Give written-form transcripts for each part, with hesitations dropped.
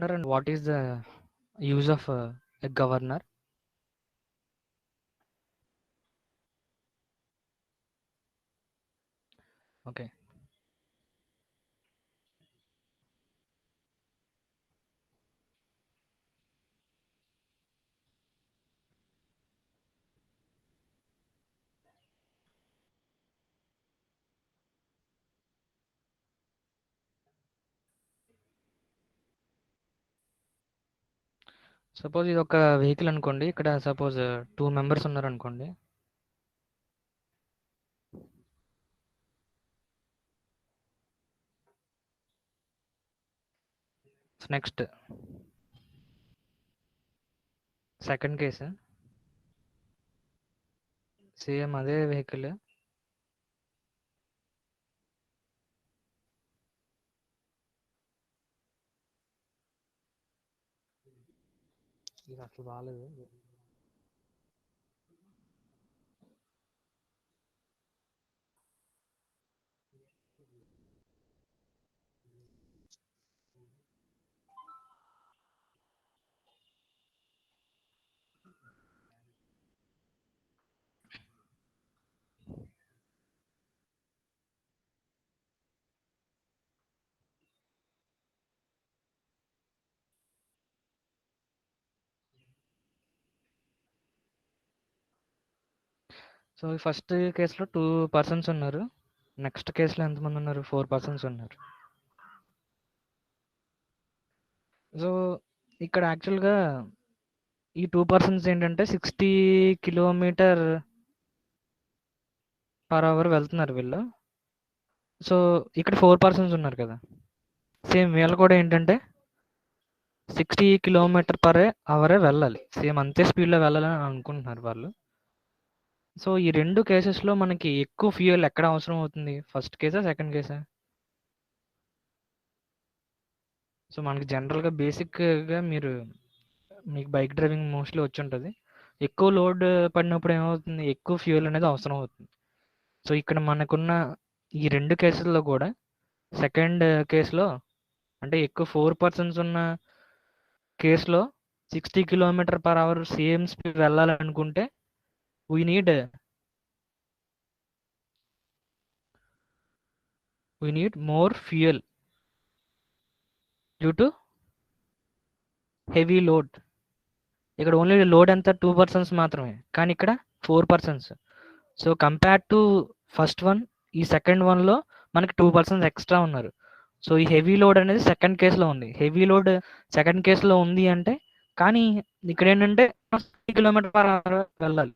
governor and what is the use of a governor? Okay. Suppose ఇది ఒక vehicle అనుకోండి. ఇక్కడ సపోజ్ 2 మెంబర్స్ ఉన్నారనుకోండి. నెక్స్ట్ సెకండ్ కేసు సేమ్ అదే వెహికల్. ఇది అసలు బాగాలేదు. సో ఫస్ట్ కేసులో 2 పర్సన్స్ ఉన్నారు. నెక్స్ట్ కేసులో ఎంతమంది ఉన్నారు? 4 పర్సన్స్ ఉన్నారు. సో ఇక్కడ యాక్చువల్గా ఈ 2 పర్సన్స్ ఏంటంటే 60 కిలోమీటర్ పర్ అవర్ వెళ్తున్నారు వీళ్ళు. సో ఇక్కడ 4 పర్సన్స్ ఉన్నారు కదా, సేమ్ వీళ్ళు కూడా ఏంటంటే 60 కిలోమీటర్ పర్ అవరే వెళ్ళాలి. సేమ్ అంతే స్పీడ్లో వెళ్ళాలని అనుకుంటున్నారు వాళ్ళు. సో ఈ 2 కేసెస్లో మనకి ఎక్కువ ఫ్యూయల్ ఎక్కడ అవసరం అవుతుంది? ఫస్ట్ కేసా, సెకండ్ కేసా? సో మనకి జనరల్గా బేసిక్గా మీకు బైక్ డ్రైవింగ్ మోస్ట్లీ వచ్చి ఉంటుంది. ఎక్కువ లోడ్ పడినప్పుడు ఏమవుతుంది? ఎక్కువ ఫ్యూయల్ అనేది అవసరం అవుతుంది. సో ఇక్కడ మనకున్న ఈ 2 కేసుల్లో కూడా సెకండ్ కేసులో అంటే ఎక్కువ 4 పర్సన్స్ ఉన్న కేసులో 60 kilometre per hour same speed వెళ్ళాలనుకుంటే we need more fuel due to heavy load. ఇక్కడ ఓన్లీ లోడ్ ఎంత? 2 పర్సన్స్ మాత్రమే, కానీ ఇక్కడ 4 persons. So compare to first one, ఈ సెకండ్ వన్లో మనకి 2 పర్సన్స్ ఎక్స్ట్రా ఉన్నారు. సో ఈ హెవీ లోడ్ అనేది సెకండ్ కేసులో ఉంది. హెవీ లోడ్ సెకండ్ కేసులో ఉంది అంటే, కానీ ఇక్కడ ఏంటంటే 60 కిలోమీటర్ పర్ అవర్ వెళ్ళాలి.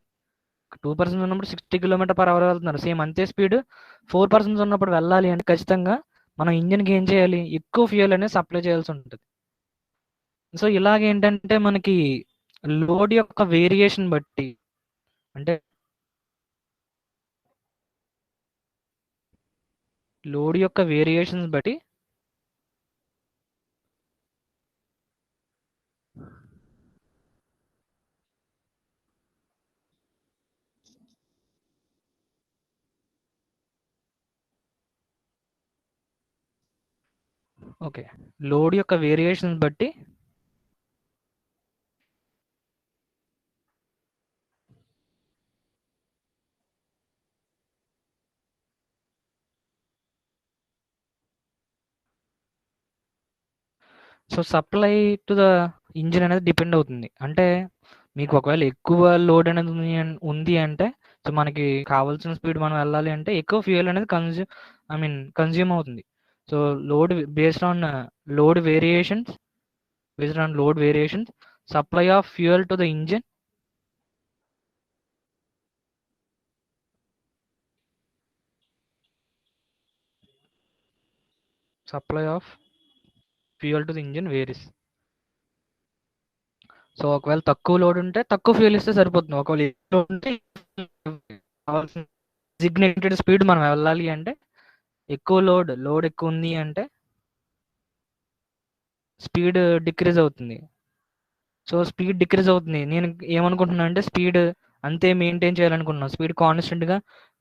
2 పర్సన్స్ ఉన్నప్పుడు 60 కిలోమీటర్ పర్ అవర్ వెళ్తున్నారు. సేమ్ అంతే స్పీడ్ 4 పర్సన్స్ ఉన్నప్పుడు వెళ్ళాలి అంటే ఖచ్చితంగా మనం ఇంజిన్కి ఏం చేయాలి? ఎక్కువ ఫ్యూయల్ అనేది సప్లై చేయాల్సి ఉంటుంది. సో ఇలాగేంటంటే మనకి లోడ్ యొక్క వేరియేషన్ బట్టి, అంటే లోడ్ యొక్క వేరియేషన్స్ బట్టి ఓకే, లోడ్ యొక్క వేరియేషన్స్ బట్టి so supply to the engine అనేది డిపెండ్ అవుతుంది. అంటే మీకు ఒకవేళ ఎక్కువ లోడ్ అనేది ఉంది అంటే, సో మనకి కావాల్సిన స్పీడ్ మనం వెళ్ళాలి అంటే ఎక్కువ ఫ్యూయల్ అనేది కన్జ్యూమ్ అవుతుంది. So load based on load variations supply of fuel to the engine varies. So ఒకవేళ తక్కువ లోడ్ ఉంటే తక్కువ ఫ్యూయల్ ఇస్తే సరిపోతుంది. ఒకవేళ ఎక్కువ లోడ్ ఉంటే కావాల్సిన డిజిగ్నేటెడ్ స్పీడ్ మనం వెళ్ళాలి అంటే, ఎక్కువ లోడ్ ఎక్కువ ఉంది అంటే స్పీడ్ డిక్రీజ్ అవుతుంది. సో స్పీడ్ డిక్రీజ్ అవుతుంది. నేను ఏమనుకుంటున్నాను అంటే స్పీడ్ అంతే మెయింటైన్ చేయాలనుకుంటున్నాను. స్పీడ్ కాన్స్టెంట్గా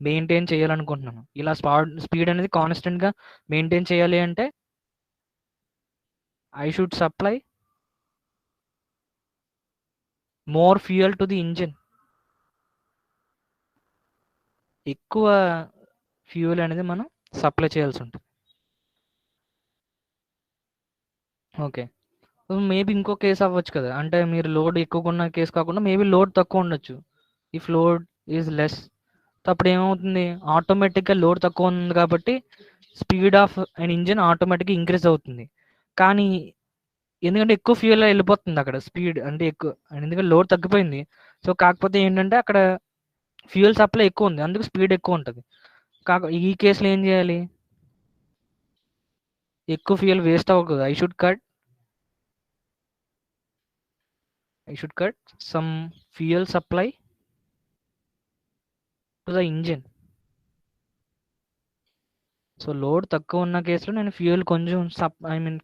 మెయింటైన్ చేయాలనుకుంటున్నాను. ఇలా స్పీడ్ అనేది కాన్స్టెంట్గా మెయింటైన్ చేయాలి అంటే I should supply more fuel to the engine. ఎక్కువ ఫ్యూయల్ అనేది మనం సప్లై చేయాల్సి ఉంటుంది. ఓకే. మేబీ ఇంకో కేస్ అవ్వచ్చు కదా! అంటే మీరు లోడ్ ఎక్కువగున్న కేస్ కాకుండా మేబీ లోడ్ తక్కువ ఉండొచ్చు. ఇఫ్ లోడ్ ఈజ్ లెస్, అప్పుడు ఏమవుతుంది, ఆటోమేటిక్‌గా లోడ్ తక్కువ ఉంది కాబట్టి స్పీడ్ ఆఫ్ అన్ ఇంజిన్ ఆటోమేటిక్‌గా ఇంక్రీజ్ అవుతుంది. కానీ ఎందుకంటే ఎక్కువ ఫ్యూయల్ వెళ్ళిపోతుంది అక్కడ స్పీడ్ అంటే ఎక్కువ, ఎందుకంటే లోడ్ తగ్గిపోయింది. సో, కాకపోతే ఏంటంటే అక్కడ ఫ్యూయల్ సప్లై ఎక్కువ ఉంది. అందుకు స్పీడ్ ఎక్కువ ఉంటది. ఈ కేస్‌లో ఏం చేయాలి? ఎక్కువ ఫ్యూయల్ వేస్ట్ అవ్వకూడదు. I should cut some fuel supply to the engine. So, load తక్కువ ఉన్న కేస్‌లో నేను ఫ్యూయల్ కొంచెం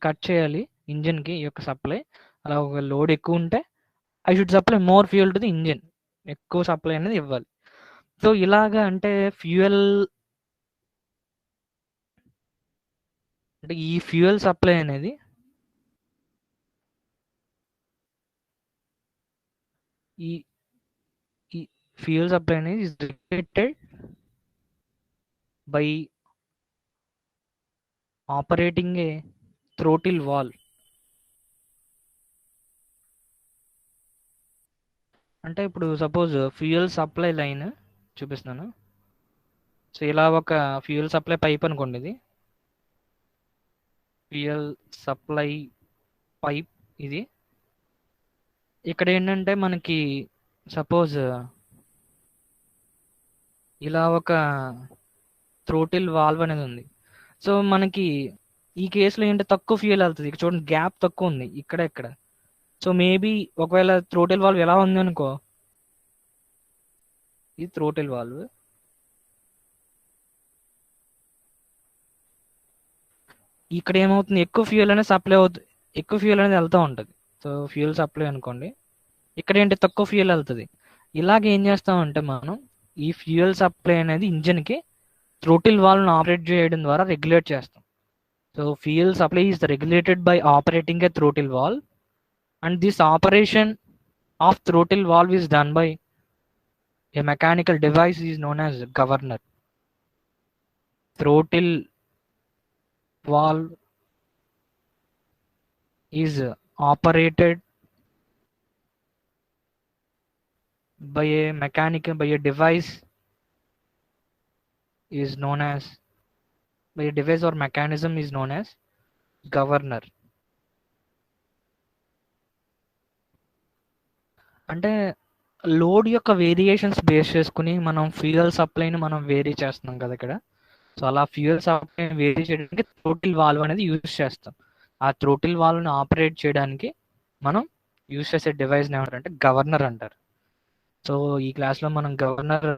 కట్ చేయాలి ఇంజిన్‌కి ఈ యొక్క సప్లై. అలా ఒక లోడ్ ఎక్కువ ఉంటే I should supply more fuel to the engine. ఎక్కువ సప్లై అనేది ఇవ్వాలి. సో, ఇలాగా అంటే ఫ్యూయల్ అంటే ఈ ఫ్యూయల్ సప్లై అనేది ఈ ఈ ఫ్యూయల్ సప్లై అనేది is regulated by operating A throttle valve. అంటే ఇప్పుడు సపోజ్ ఫ్యూయల్ సప్లై లైన్ చూపిస్తున్నాను. సో, ఇలా ఒక ఫ్యూయల్ సప్లై పైప్ అనుకోండి ఇది. ఫ్యూయల్ సప్లై పైప్ ఇది. ఇక్కడ ఏంటంటే మనకి సపోజ్ ఇలా ఒక థ్రోటిల్ వాల్వ్ అనేది ఉంది. సో, మనకి ఈ కేసులో ఏంటి తక్కువ ఫ్యూయల్ వెళ్తుంది. ఇక్కడ చూడండి గ్యాప్ తక్కువ ఉంది ఇక్కడ. సో, మేబీ ఒకవేళ థ్రోటిల్ వాల్వ్ ఎలా ఉంది అనుకో, ఈ థ్రోటిల్ వాల్వ్ ఇక్కడ ఏమవుతుంది, ఎక్కువ ఫ్యూయల్ అనేది సప్లై అవుతుంది, ఎక్కువ ఫ్యూయల్ అనేది వెళ్తూ ఉంటుంది. సో, ఫ్యూయల్ సప్లై అనుకోండి, ఇక్కడ ఏంటి తక్కువ ఫ్యూయల్ వెళ్తుంది. ఇలాగ ఏం చేస్తామంటే మనం ఈ ఫ్యూయల్ సప్లై అనేది ఇంజిన్కి థ్రోటిల్ వాల్వ్ను ఆపరేట్ చేయడం ద్వారా రెగ్యులేట్ చేస్తాం. So, fuel supply is regulated by operating a throttle valve, and this operation of throttle valve is done by a mechanical device is known as governor. Throttle valve is operated by a device is known as by a device or mechanism is known as governor. అంటే load యొక్క variations base చేసుకుని మనం fuel సప్లైని మనం vary చేస్తున్నాం కదా ఇక్కడ. So, అలా fuel supply vary చేయడానికి థ్రోటిల్ వాల్వ్ అనేది యూజ్ చేస్తాం. ఆ థ్రోటిల్ వాల్వ్ని ఆపరేట్ చేయడానికి మనం యూజ్ చేసే డివైస్ని ఏమంటారంటే గవర్నర్ అంటారు. సో, ఈ క్లాస్లో మనం governor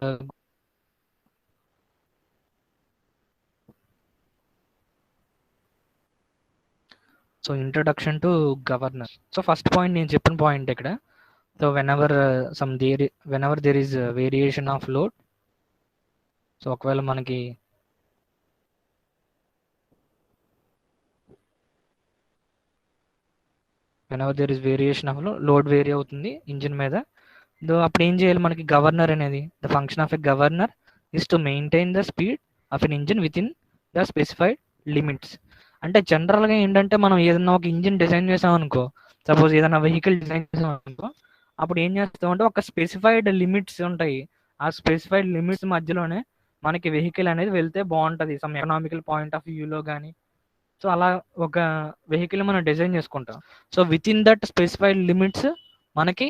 so introduction to governor. So, first point నేను చెప్పిన పాయింట్ ఇక్కడ. So, whenever there is variation of load, so ఒకవేళ మనకి whenever there is variation of load vary అవుతుంది ఇంజిన్ మీద, అప్పుడు ఏం చేయాలి మనకి గవర్నర్ అనేది, the function of a governor is to maintain the speed of an engine within the specified limits. అంటే జనరల్గా ఏంటంటే మనం ఏదైనా ఒక ఇంజిన్ డిజైన్ చేసామనుకో, సపోజ్ ఏదైనా వెహికల్ డిజైన్ చేసామనుకో, అప్పుడు ఏం చేస్తామంటే ఒక స్పెసిఫైడ్ లిమిట్స్ ఉంటాయి. ఆ స్పెసిఫైడ్ లిమిట్స్ మధ్యలోనే మనకి వెహికల్ అనేది వెళ్తే బాగుంటుంది సమ్ ఎకనామికల్ పాయింట్ ఆఫ్ వ్యూలో కానీ. సో, అలా ఒక వెహికల్ మనం డిజైన్ చేసుకుంటాం. So, with in that specified limits మనకి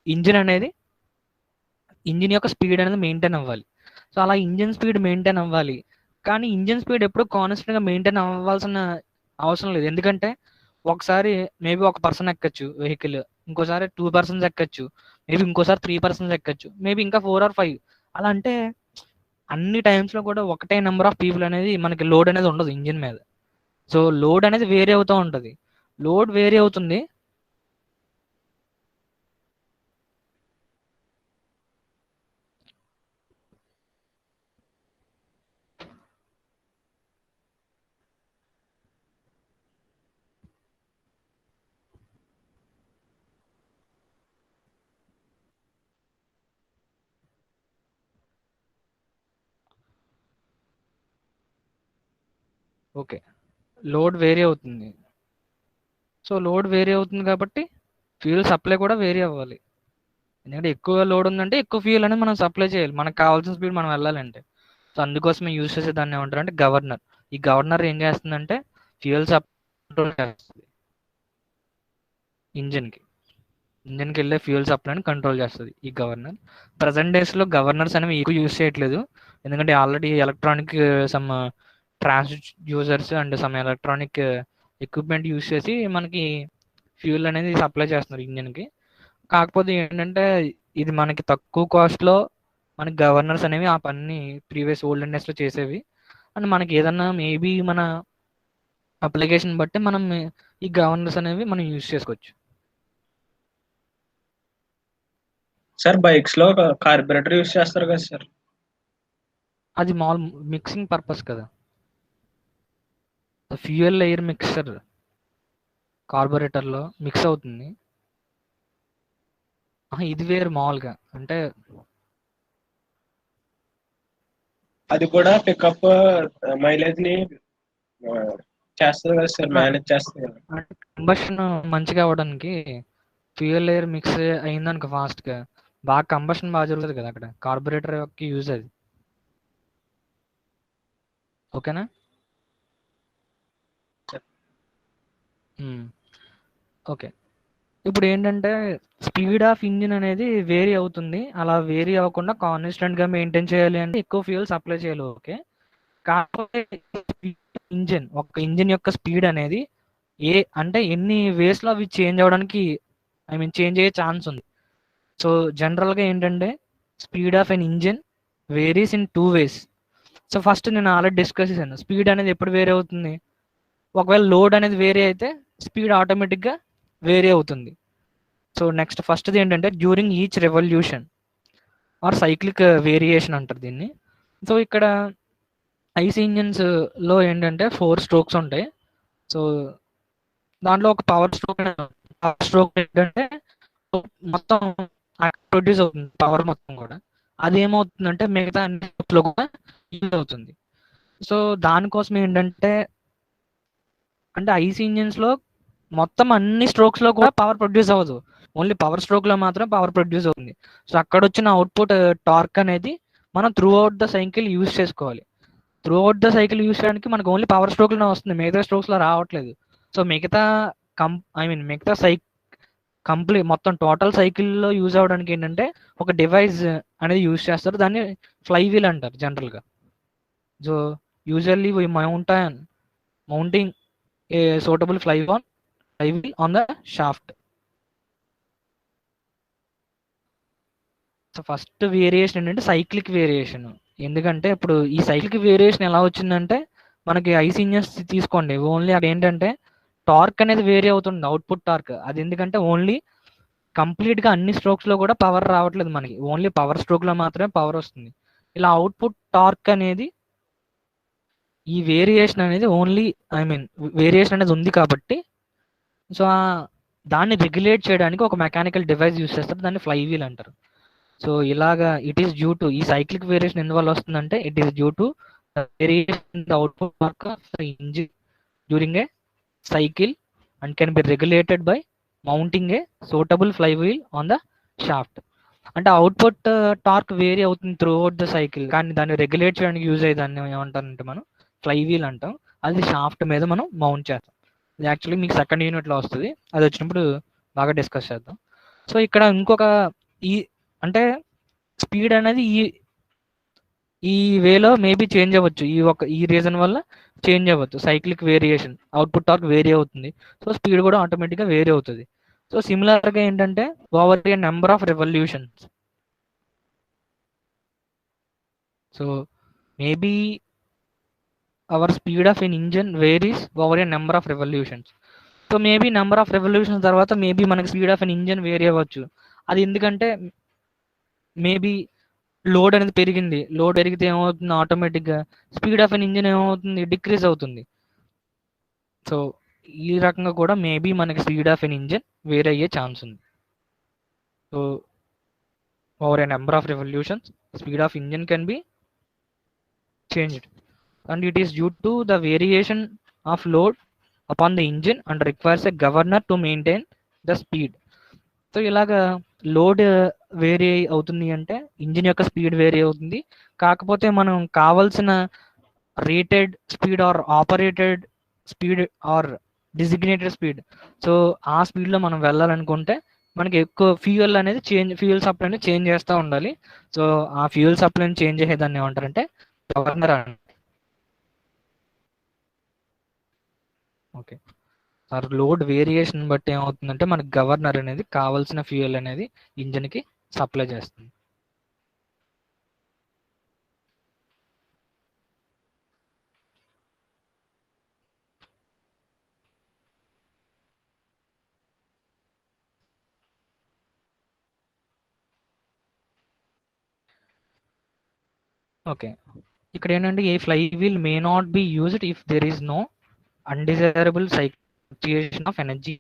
ఇంజిన్ యొక్క స్పీడ్ అనేది మెయింటైన్ అవ్వాలి. సో, అలా ఇంజిన్ స్పీడ్ మెయింటైన్ అవ్వాలి. కానీ ఇంజిన్ స్పీడ్ ఎప్పుడు కాన్స్టెంట్గా మెయింటైన్ అవ్వాల్సిన అవసరం లేదు. ఎందుకంటే ఒకసారి మేబీ ఒక పర్సన్ ఎక్కచ్చు వెహికల్, ఇంకోసారి 2 పర్సన్స్ ఎక్కచ్చు, మేబీ ఇంకోసారి 3 పర్సన్స్ ఎక్కచ్చు, మేబీ ఇంకా 4 or 5. అలా అంటే అన్ని టైమ్స్లో కూడా ఒకటే నెంబర్ ఆఫ్ పీపుల్ అనేది మనకి లోడ్ అనేది ఉండదు ఇంజిన్ మీద. సో, లోడ్ అనేది వేరీ అవుతూ ఉంటుంది. లోడ్ వేరీ అవుతుంది. ఓకే, లోడ్ వేరీ అవుతుంది. సో లోడ్ వేరీ అవుతుంది కాబట్టి ఫ్యూయల్ సప్లై కూడా వేరీ అవ్వాలి. ఎందుకంటే ఎక్కువ లోడ్ ఉందంటే ఎక్కువ ఫ్యూయల్ అనేది మనం సప్లై చేయాలి, మనకు కావాల్సిన స్పీడ్ మనం వెళ్ళాలంటే. సో అందుకోసమే యూజ్ చేసే దాన్ని ఏమంటారు అంటే గవర్నర్. ఈ గవర్నర్ ఏం చేస్తుందంటే ఫ్యూయల్ కంట్రోల్ చేస్తుంది ఇంజిన్కి. ఇంజిన్కి వెళ్ళే ఫ్యూయల్ సప్లైని కంట్రోల్ చేస్తుంది ఈ గవర్నర్. ప్రజెంట్ డేస్లో గవర్నర్స్ అనేవి ఎక్కువ యూజ్ చేయట్లేదు, ఎందుకంటే already electronic some transducers and some electronic equipment use చేసి మనకి ఫ్యూయల్ అనేది సప్లై చేస్తున్నారు ఇంజిన్కి. కాకపోతే ఏంటంటే ఇది మనకి తక్కువ కాస్ట్లో మనకి గవర్నర్స్ అనేవి ఆ పని ప్రీవియస్ ఓల్డెన్ డేస్లో చేసేవి. అండ్ మనకి ఏదన్నా మేబీ మన అప్లికేషన్ బట్టి మనం ఈ గవర్నర్స్ అనేవి మనం యూజ్ చేసుకోవచ్చు. సార్ బైక్స్ లో కార్బొరేటర్ యూస్ చేస్తారు కదా సార్? అది మామూలు మిక్సింగ్ పర్పస్ కదా, ఫ్యూయల్ ఎయిర్ మిక్సర్ కార్బొరేటర్లో మిక్స్ అవుతుంది. ఇది వేరు మామూలుగా అంటే అది కూడా పికప్ మైలేజ్ ని చేస్తుంది కదా సార్, మేనేజ్ చేస్తుంది కదా. కంబషన్ మంచిగా అవ్వడానికి ఫ్యూయల్ ఎయిర్ మిక్స్ అయిందనుకో ఫాస్ట్గా, బాగా కంబషన్ బాగా జరుగుతుంది కదా అక్కడ, కార్బొరేటర్ యొక్క యూజ్ అది. ఓకేనా? ఓకే, ఇప్పుడు ఏంటంటే స్పీడ్ ఆఫ్ ఇంజిన్ అనేది వేరీ అవుతుంది. అలా వేరీ అవ్వకుండా కాన్స్టెంట్గా మెయింటైన్ చేయాలి అంటే ఎక్కువ ఫ్యూయల్ సప్లై చేయాలి. ఓకే, కాకపోతే ఇంజిన్ ఇంజిన్ యొక్క స్పీడ్ అనేది అంటే ఎన్ని వేస్లో అవి చేంజ్ అవ్వడానికి చేంజ్ అయ్యే ఛాన్స్ ఉంది. సో జనరల్గా ఏంటంటే speed of an engine varies in 2 ways. So first నేను ఆల్రెడీ డిస్కస్ చేశాను, స్పీడ్ అనేది ఎప్పుడు వేరీ అవుతుంది, ఒకవేళ లోడ్ అనేది వేరీ అయితే స్పీడ్ ఆటోమేటిక్గా వేరీ అవుతుంది. సో నెక్స్ట్ ఫస్ట్ది ఏంటంటే during each revolution or cyclic variation అంటారు దీన్ని. సో ఇక్కడ ఐసీ ఇంజిన్స్లో ఏంటంటే 4 strokes ఉంటాయి. సో దాంట్లో ఒక పవర్ స్ట్రోక్ ఏంటంటే మొత్తం ప్రొడ్యూస్ అవుతుంది పవర్ మొత్తం కూడా, అది ఏమవుతుందంటే మిగతా అన్నిలో కూడా యూజ్ అవుతుంది. సో దానికోసం ఏంటంటే అంటే ఐసీ ఇంజిన్స్లో మొత్తం అన్ని స్ట్రోక్స్లో కూడా పవర్ ప్రొడ్యూస్ అవ్వదు, ఓన్లీ పవర్ స్ట్రోక్లో మాత్రం పవర్ ప్రొడ్యూస్ అవుతుంది. సో అక్కడ వచ్చిన అవుట్పుట్ టార్క్ అనేది మనం throughout the cycle use చేసుకోవాలి. Throughout the cycle use చేయడానికి మనకు ఓన్లీ పవర్ స్ట్రోక్లోనే వస్తుంది, మిగతా స్ట్రోక్స్లో రావట్లేదు. సో మిగతా మిగతా కంప్లీట్ మొత్తం టోటల్ సైకిల్లో యూజ్ అవ్వడానికి ఏంటంటే ఒక డివైస్ అనేది యూజ్ చేస్తారు, దాన్ని ఫ్లై వీల్ అంటారు జనరల్గా. So usually we mounting a suitable flywheel on the shaft. So first variation ఏంటంటే సైక్లిక్ వేరియేషన్. ఎందుకంటే ఇప్పుడు ఈ సైక్లిక్ వేరియేషన్ ఎలా వచ్చిందంటే మనకి ఐసీ ఇంజిన్స్ తీసుకోండి, ఓన్లీ అక్కడ ఏంటంటే టార్క్ అనేది వేరీ అవుతుంది, అవుట్పుట్ టార్క్. అది ఎందుకంటే ఓన్లీ కంప్లీట్గా అన్ని స్ట్రోక్స్లో కూడా పవర్ రావట్లేదు మనకి, ఓన్లీ పవర్ స్ట్రోక్లో మాత్రమే పవర్ వస్తుంది. ఇలా అవుట్పుట్ టార్క్ అనేది ఈ వేరియేషన్ అనేది ఓన్లీ వేరియేషన్ అనేది ఉంది కాబట్టి సో దాన్ని రెగ్యులేట్ చేయడానికి ఒక మెకానికల్ డివైస్ యూస్ చేస్తారు, దాన్ని ఫ్లై వీల్ అంటారు. సో ఇలాగా ఇట్ ఈస్ డ్యూ టు ఈ సైక్లిక్ వేరియేషన్ ఎందువల్ల వస్తుందంటే it is due to variation the output torque of the engine during a cycle and can be regulated by mounting a suitable flywheel on the shaft. అంటే output torque vary అవుతుంది through out the cycle, కానీ దాన్ని regulate చేయడానికి use అయ్యే దాన్ని ఏమంటారంటే మనం fly wheel అంటాం. అది షాఫ్ట్ మీద మనం మౌంట్ చేస్తాం. ఇది యాక్చువల్లీ మీకు సెకండ్ యూనిట్లో వస్తుంది, అది వచ్చినప్పుడు బాగా డిస్కస్ చేద్దాం. సో ఇక్కడ ఇంకొక ఈ అంటే స్పీడ్ అనేది ఈ వేలో మేబీ చేంజ్ అవ్వచ్చు, ఈ రీజన్ వల్ల చేంజ్ అవ్వచ్చు. Cyclic variation, output torque vary అవుతుంది, సో స్పీడ్ కూడా ఆటోమేటిక్గా వేరీ అవుతుంది. సో సిమిలర్గా ఏంటంటే over a number of revolutions. So maybe our speed of an engine varies over a number of revolutions. So maybe number of revolutions తర్వాత maybe మనకి speed of an engine vary అవ్వచ్చు. అది ఎందుకంటే maybe load అనేది పెరిగింది, load పెరిగితే ఏమవుతుంది ఆటోమేటిక్గా స్పీడ్ ఆఫ్ ఎన్ ఇంజిన్ ఏమవుతుంది, డిక్రీజ్ అవుతుంది. సో ఈ రకంగా కూడా మేబీ మనకి స్పీడ్ ఆఫ్ ఎన్ ఇంజిన్ వేరే అయ్యే ఛాన్స్ ఉంది. So over a number of revolutions speed of engine can be changed. and it is due to the variation of load upon the engine and requires a governor to maintain the speed. So ఇలాగా load vary అవుతుంది అంటే engine యొక్క speed vary అవుతుంది. కాకపోతే మనం కావాల్సిన rated speed or operated speed or designated speed, so ఆ స్పీడ్లో మనం వెళ్ళాలనుకుంటే మనకి ఎక్కువ ఫ్యూయల్ అనేది ఫ్యూయల్ సప్లై అనేది చేంజ్ చేస్తూ ఉండాలి. సో ఆ ఫ్యూయల్ సప్లైని చేంజ్ చేసేదాన్ని ఏమంటారంటే గవర్నర్ అని. ఓకే సార్, లోడ్ వేరియేషన్ బట్టి ఏమవుతుందంటే మనకి గవర్నర్ అనేది కావాల్సిన ఫ్యూయల్ అనేది ఇంజిన్కి సప్లై చేస్తుంది. ఓకే, ఇక్కడ ఏంటంటే a flywheel may not be used if there is no undesirable సైక్లియేషన్ ఆఫ్ ఎనర్జీ.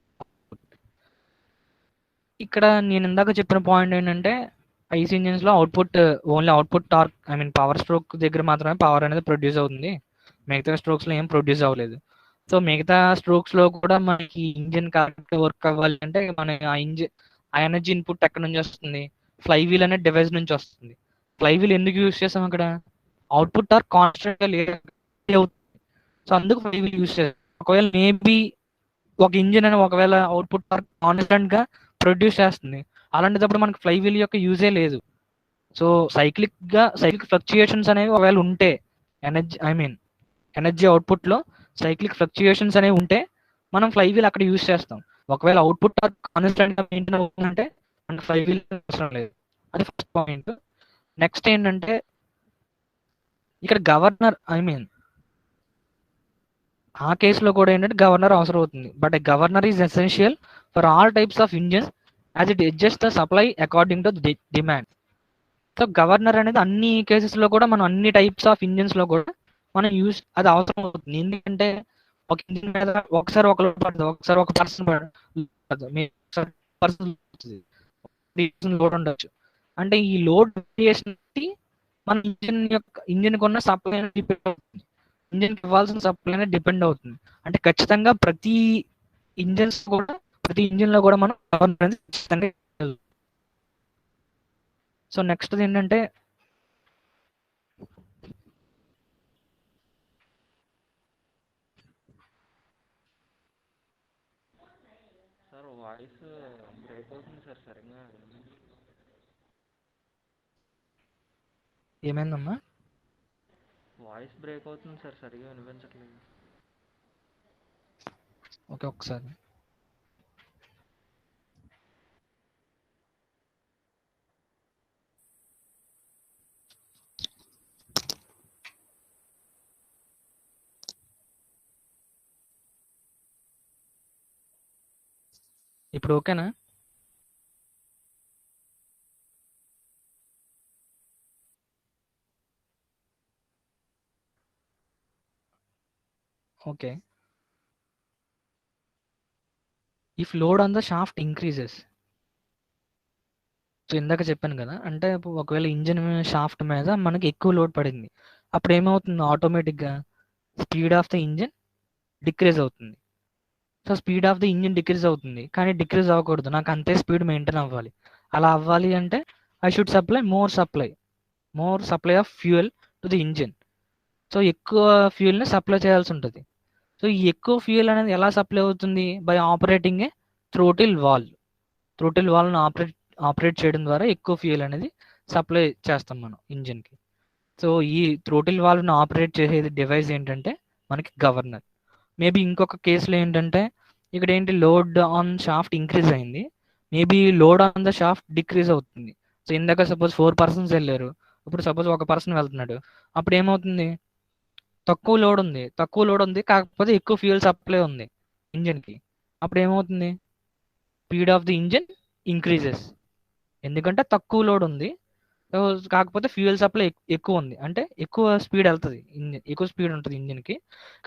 ఇక్కడ నేను ఇందాక చెప్పిన పాయింట్ ఏంటంటే ఐసీ ఇంజిన్స్ లో output only output torque, I mean power stroke దగ్గర మాత్రమే పవర్ అనేది ప్రొడ్యూస్ అవుతుంది, మిగతా స్ట్రోక్స్ లో ఏం ప్రొడ్యూస్ అవ్వలేదు. సో మిగతా స్ట్రోక్స్ లో కూడా మనకి ఇంజిన్ కరెక్ట్ వర్క్ అవ్వాలి అంటే మన ఆ ఎనర్జీ ఇన్పుట్ ఎక్కడ నుంచి వస్తుంది? ఫ్లై వీల్ అనే డివైస్ నుంచి వస్తుంది. ఫ్లై వీల్ ఎందుకు యూజ్ చేసాం అక్కడ? అవుట్పుట్ టార్క్ కాన్స్టెంట్ గా లేదు, సో అందుకు ఫ్లై వీల్ యూజ్ చేస్తాం. ఒకవేళ మేబీ ఒక ఇంజిన్ అని ఒకవేళ అవుట్పుట్ టార్క్ కాన్స్టెంట్ గా ప్రొడ్యూస్ చేస్తుంది, అలాంటిదప్పుడు మనకి ఫ్లై వీల్ యొక్క యూజే లేదు. సో సైక్లిక్ ఫ్లక్చుయేషన్స్ అనేవి ఒకవేళ ఉంటే ఎనర్జీ అవుట్పుట్ లో సైక్లిక్ ఫ్లక్చుయేషన్స్ అనేవి ఉంటే మనం ఫ్లై వీల్ అక్కడ యూజ్ చేస్తాం. ఒకవేళ అవుట్పుట్ టార్క్ కాన్స్టెంట్ గా మెయింటైన్ అవుతుందంటే మనకి ఫ్లై వీల్ అవసరం లేదు. అది ఫస్ట్ పాయింట్. నెక్స్ట్ ఏంటంటే ఇక్కడ గవర్నర్, ఆ కేసులో కూడా ఏంటంటే గవర్నర్ అవసరం అవుతుంది. But governor is essential for all types of engines as it adjust the supply according to demand. So governor అనేది అన్ని కేసెస్లో కూడా మనం అన్ని టైప్స్ ఆఫ్ ఇంజిన్స్లో కూడా మనం అది అవసరం అవుతుంది. ఎందుకంటే ఒక ఇంజిన్ మీద ఒకసారి ఒక లోడ్ పడుతుంది, ఒకసారి ఒక పర్సన్ లోడ్ ఉండొచ్చు. అంటే ఈ లోడ్ వేరియేషన్ మన ఇంజిన్ కొన్న సప్లై డిపెండ్ అవుతుంది, ఇంజిన్కి ఇవ్వాల్సిన సప్లై అనేది డిపెండ్ అవుతుంది. అంటే ఖచ్చితంగా ప్రతి ఇంజిన్ లో కూడా మనం గవర్నర్ అనేది ఖచ్చితంగా. సో నెక్స్ట్ ఏంటంటే సార్ వాయిస్ బ్రేక్ అవుతుంది సార్ సరిగ్గా. ఏమైందమ్మా? వాయిస్ బ్రేక్ అవుతుంది సార్, సరిగ్గా వినిపించట్లేదు. ఓకే, ఒకసారి ఇప్పుడు ఓకేనా? Okay, if load on the shaft increases, so ఇందాక చెప్పాను కదా, అంటే ఒకవేళ ఇంజిన్ షాఫ్ట్ మీద మనకి ఎక్కువ లోడ్ పడింది, అప్పుడు ఏమవుతుంది? ఆటోమేటిక్గా speed of the engine decrease అవుతుంది. So speed of the engine decrease అవుతుంది, కానీ డిక్రీజ్ అవ్వకూడదు, నాకు అంతే స్పీడ్ మెయింటైన్ అవ్వాలి. అలా అవ్వాలి అంటే I should supply more supply of fuel to the engine. So ఎక్కువ ఫ్యూయల్ని సప్లై చేయాల్సి ఉంటుంది. సో ఈ ఎక్కువ ఫ్యూయల్ అనేది ఎలా సప్లై అవుతుంది? బై ఆపరేటింగ్ ఏ థ్రోటిల్ వాల్వ్ను ఆపరేట్ చేయడం ద్వారా ఎక్కువ ఫ్యూయల్ అనేది సప్లై చేస్తాం మనం ఇంజిన్కి. సో ఈ థ్రోటిల్ వాల్వ్ను ఆపరేట్ చేసేది డివైస్ ఏంటంటే మనకి గవర్నర్. మేబీ ఇంకొక కేసులో ఏంటంటే ఇక్కడ ఏంటి, లోడ్ ఆన్ షాఫ్ట్ ఇంక్రీజ్ అయింది, maybe load on the shaft decrease అవుతుంది. సో ఇందాక సపోజ్ 4 పర్సన్స్ వెళ్ళారు, ఇప్పుడు సపోజ్ ఒక పర్సన్ వెళ్తున్నాడు, అప్పుడు ఏమవుతుంది? తక్కువ లోడ్ ఉంది కాకపోతే ఎక్కువ ఫ్యూయల్ సప్లై ఉంది ఇంజిన్కి, అప్పుడు ఏమవుతుంది? Speed of the engine increases, ఎందుకంటే తక్కువ లోడ్ ఉంది, కాకపోతే ఫ్యూయల్ సప్లై ఎక్కువ ఉంది, అంటే ఎక్కువ స్పీడ్ వెళ్తుంది ఇంజిన్, ఎక్కువ స్పీడ్ ఉంటుంది ఇంజిన్కి.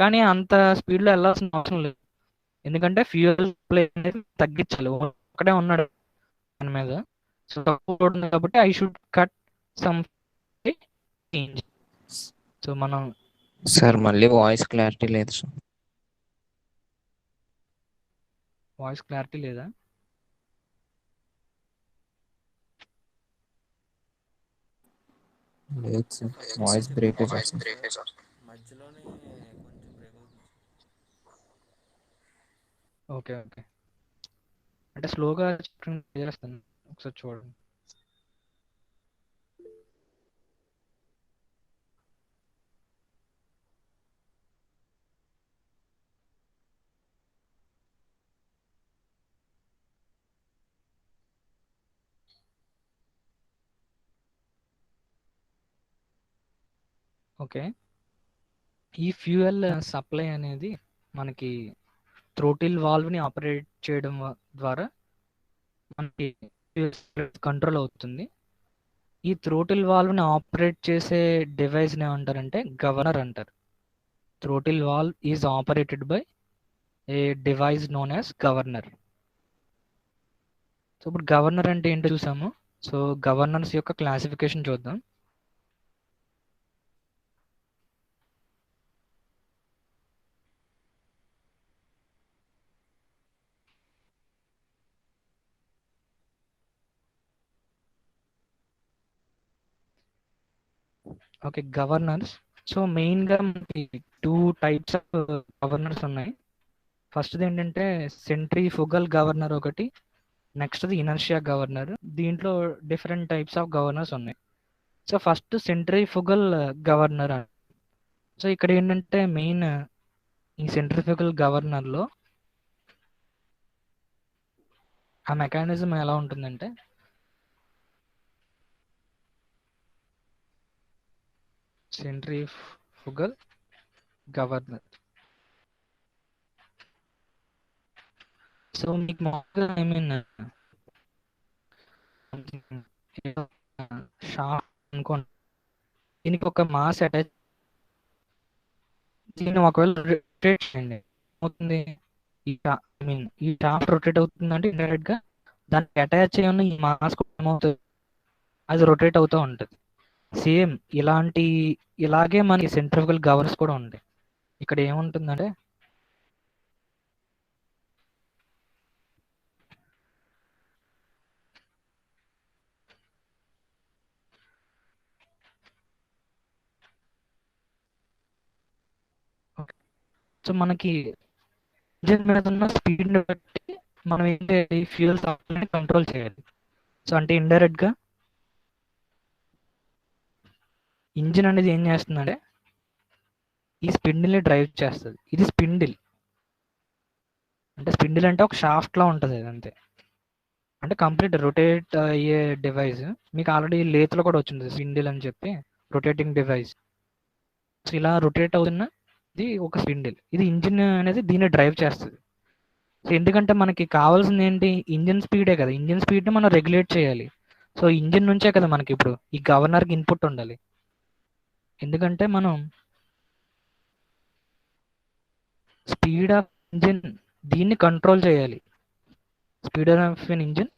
కానీ అంత స్పీడ్లో వెళ్ళాల్సిన అవసరం లేదు, ఎందుకంటే ఫ్యూయల్ సప్లై అనేది తగ్గించాలి, ఒకటే ఉన్నాడు దాని మీద. సో తక్కువ లోడ్ ఉంది కాబట్టి I should cut some engine. So మనం సార్ మళ్ళీ వాయిస్ క్లారిటీ లేదు సార్. వాయిస్ క్లారిటీ లేదా? లేదు సార్, వాయిస్ బ్రేకేజ్ వస్తుంది. మధ్యలోనే కొంచెం బ్రేక్ అవుతుంది. ఓకే ఓకే, అంటే స్లోగా చేస్తాను, ఒకసారి చూడండి. ఓకే, ఈ ఫ్యూయల్ సప్లై అనేది మనకి థ్రోటిల్ వాల్వ్ని ఆపరేట్ చేయడం ద్వారా మనకి కంట్రోల్ అవుతుంది. ఈ థ్రోటిల్ వాల్వ్ని ఆపరేట్ చేసే డివైస్ని ఏమంటారంటే గవర్నర్ అంటారు. Throttle valve is operated by A device known as governor. So ఇప్పుడు గవర్నర్ అంటే ఏంటో చూసాము. సో గవర్నర్స్ యొక్క క్లాసిఫికేషన్ చూద్దాం. Okay, governors. సో మెయిన్గా మనకి 2 టైప్స్ ఆఫ్ గవర్నర్స్ ఉన్నాయి. ఫస్ట్ది ఏంటంటే సెంట్రిఫుగల్ గవర్నర్ ఒకటి, నెక్స్ట్ది ఇనర్షియా గవర్నర్. దీంట్లో డిఫరెంట్ టైప్స్ ఆఫ్ గవర్నర్స్ ఉన్నాయి. So first centrifugal governor. So ఇక్కడ ఏంటంటే మెయిన్ ఈ సెంట్రిఫుగల్ గవర్నర్లో ఆ మెకానిజం ఎలా ఉంటుందంటే సెంట్రిఫుగల్ గవర్నర్. సో మీకు మామూలుగా ఐ మీన్ షాఫ్ట్ అనుకోండి, దీనికి ఒక మాస్ అటాచ్, దీన్ని ఒకవేళ రొటేట్ చేయండి అవుతుంది. ఐ మీన్ ఈ షాఫ్ట్ రొటేట్ అవుతుందంటే ఇండైరెక్ట్ గా దానికి అటాచ్ చేయన్న ఈ మాస్ ఏమవుతుంది, అది రొటేట్ అవుతూ ఉంటుంది. సేమ్ ఇలాగే మనకి సెంట్రిఫుగల్ గవర్నర్స్ కూడా ఉంటాయి. ఇక్కడ ఏముంటుందంటే సో మనకి ఇంజిన్ మీద ఉన్న స్పీడ్ని బట్టి మనం ఏంటి ఫ్యూయల్ సప్లైని కంట్రోల్ చేయాలి. సో అంటే ఇండైరెక్ట్ గా ఇంజిన్ అనేది ఏం చేస్తుందంటే ఈ స్పిండిల్ని డ్రైవ్ చేస్తుంది. ఇది స్పిండిల్ అంటే స్పిండిల్ అంటే ఒక షాఫ్ట్ లా ఉంటుంది అది, అంతే. అంటే కంప్లీట్ రొటేట్ అయ్యే డివైస్. మీకు ఆల్రెడీ లేత్లో కూడా వచ్చింది స్పిండిల్ అని చెప్పి, రొటేటింగ్ డివైస్. సో ఇలా రొటేట్ అవుతున్న ఇది ఒక స్పిండిల్. ఇది ఇంజిన్ అనేది దీన్ని డ్రైవ్ చేస్తుంది. సో ఎందుకంటే మనకి కావాల్సింది ఏంటి, ఇంజిన్ స్పీడే కదా. ఇంజిన్ స్పీడ్ని మనం రెగ్యులేట్ చేయాలి. సో ఇంజిన్ నుంచే కదా మనకి ఇప్పుడు ఈ గవర్నర్కి ఇన్పుట్ ఉండాలి. ఎందుకంటే మనం స్పీడ్ ఆఫ్ ఇంజిన్ దీన్ని కంట్రోల్ చేయాలి. Speed of an engine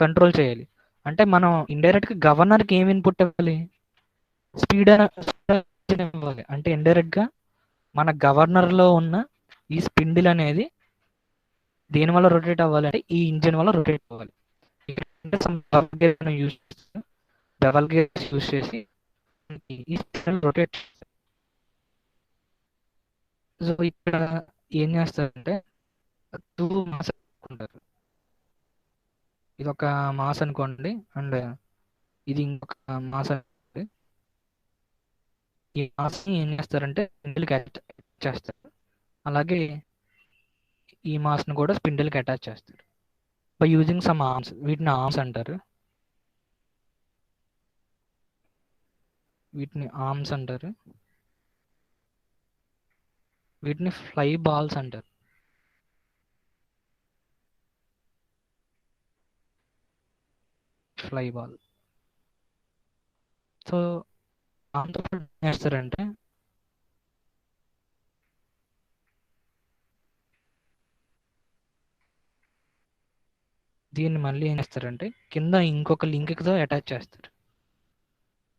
control చేయాలి అంటే మనం ఇండైరెక్ట్గా గవర్నర్కి ఏం ఇన్పుట్ ఇవ్వాలి, స్పీడ్ ఇవ్వాలి. అంటే ఇండైరెక్ట్గా మన గవర్నర్లో ఉన్న ఈ స్పిండిల్ అనేది దేని వల్ల రొటేట్ అవ్వాలి అంటే ఈ ఇంజిన్ వల్ల రొటేట్ అవ్వాలి. బెవల్ గేర్స్ యూజ్ చేసి ఈ స్పిండిల్ రొటేట్. సో ఇక్కడ ఏం చేస్తారంటే 2 మాస్ అనుకుంటారు. ఇది ఒక మాస్ అనుకోండి అండ్ ఇది ఇంకొక మాస్ అనుకోండి. ఈ మాస్ని ఏం చేస్తారంటే స్పిండిల్కి అటాచ్ చేస్తారు. అలాగే ఈ మాస్ని కూడా స్పిండిల్కి అటాచ్ చేస్తారు బై యూజింగ్ సమ్ ఆర్మ్స్. వీటిని ఆర్మ్స్ అంటారు. వీటిని ఫ్లై బాల్స్ అంటారు. Fly ball. సో దాంతో ఏం చేస్తారంటే దీన్ని మళ్ళీ ఏం చేస్తారంటే కింద ఇంకొక లింక్తో అటాచ్ చేస్తారు.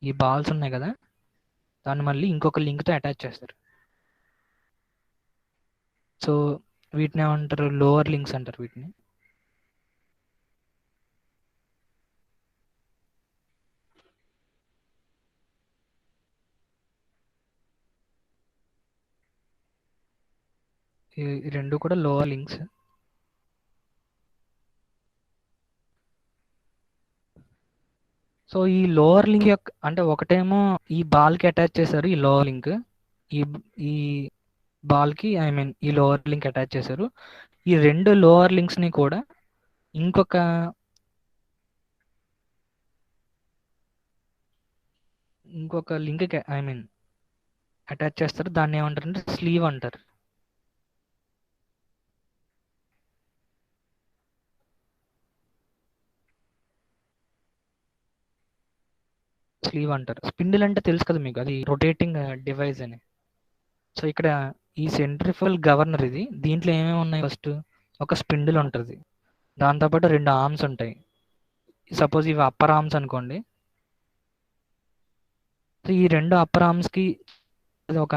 ఈ బాల్స్ ఉన్నాయి కదా, దాన్ని మళ్ళీ ఇంకొక లింక్తో అటాచ్ చేస్తారు. సో వీటిని ఏమంటారు, లోవర్ లింక్స్ అంటారు వీటిని. ఈ రెండు కూడా లోవర్ లింక్స్. సో ఈ లోవర్ లింక్ యొక్క అంటే ఒకటేమో ఈ బాల్కి అటాచ్ చేశారు ఈ లోవర్ లింక్, ఈ ఈ బాల్కి ఐ మీన్ ఈ లోవర్ లింక్ అటాచ్ చేశారు. ఈ రెండు లోవర్ లింక్స్ని కూడా ఇంకొక లింక్ ఐ మీన్ అటాచ్ చేస్తారు. దాన్ని ఏమంటారు అంటే స్లీవ్ అంటారు. స్లీవ్ అంటారు. స్పిండిల్ అంటే తెలుసు కదా మీకు, అది రొటేటింగ్ డివైస్ అని. సో ఇక్కడ ఈ సెంట్రిఫుగల్ గవర్నర్ ఇది, దీంట్లో ఏమేమి ఉన్నాయి, ఫస్ట్ ఒక స్పిండిల్ ఉంటుంది, దాంతోపాటు రెండు ఆర్మ్స్ ఉంటాయి. సపోజ్ ఇవి అప్పర్ ఆర్మ్స్ అనుకోండి. సో ఈ రెండు అప్పర్ ఆర్మ్స్కి ఒక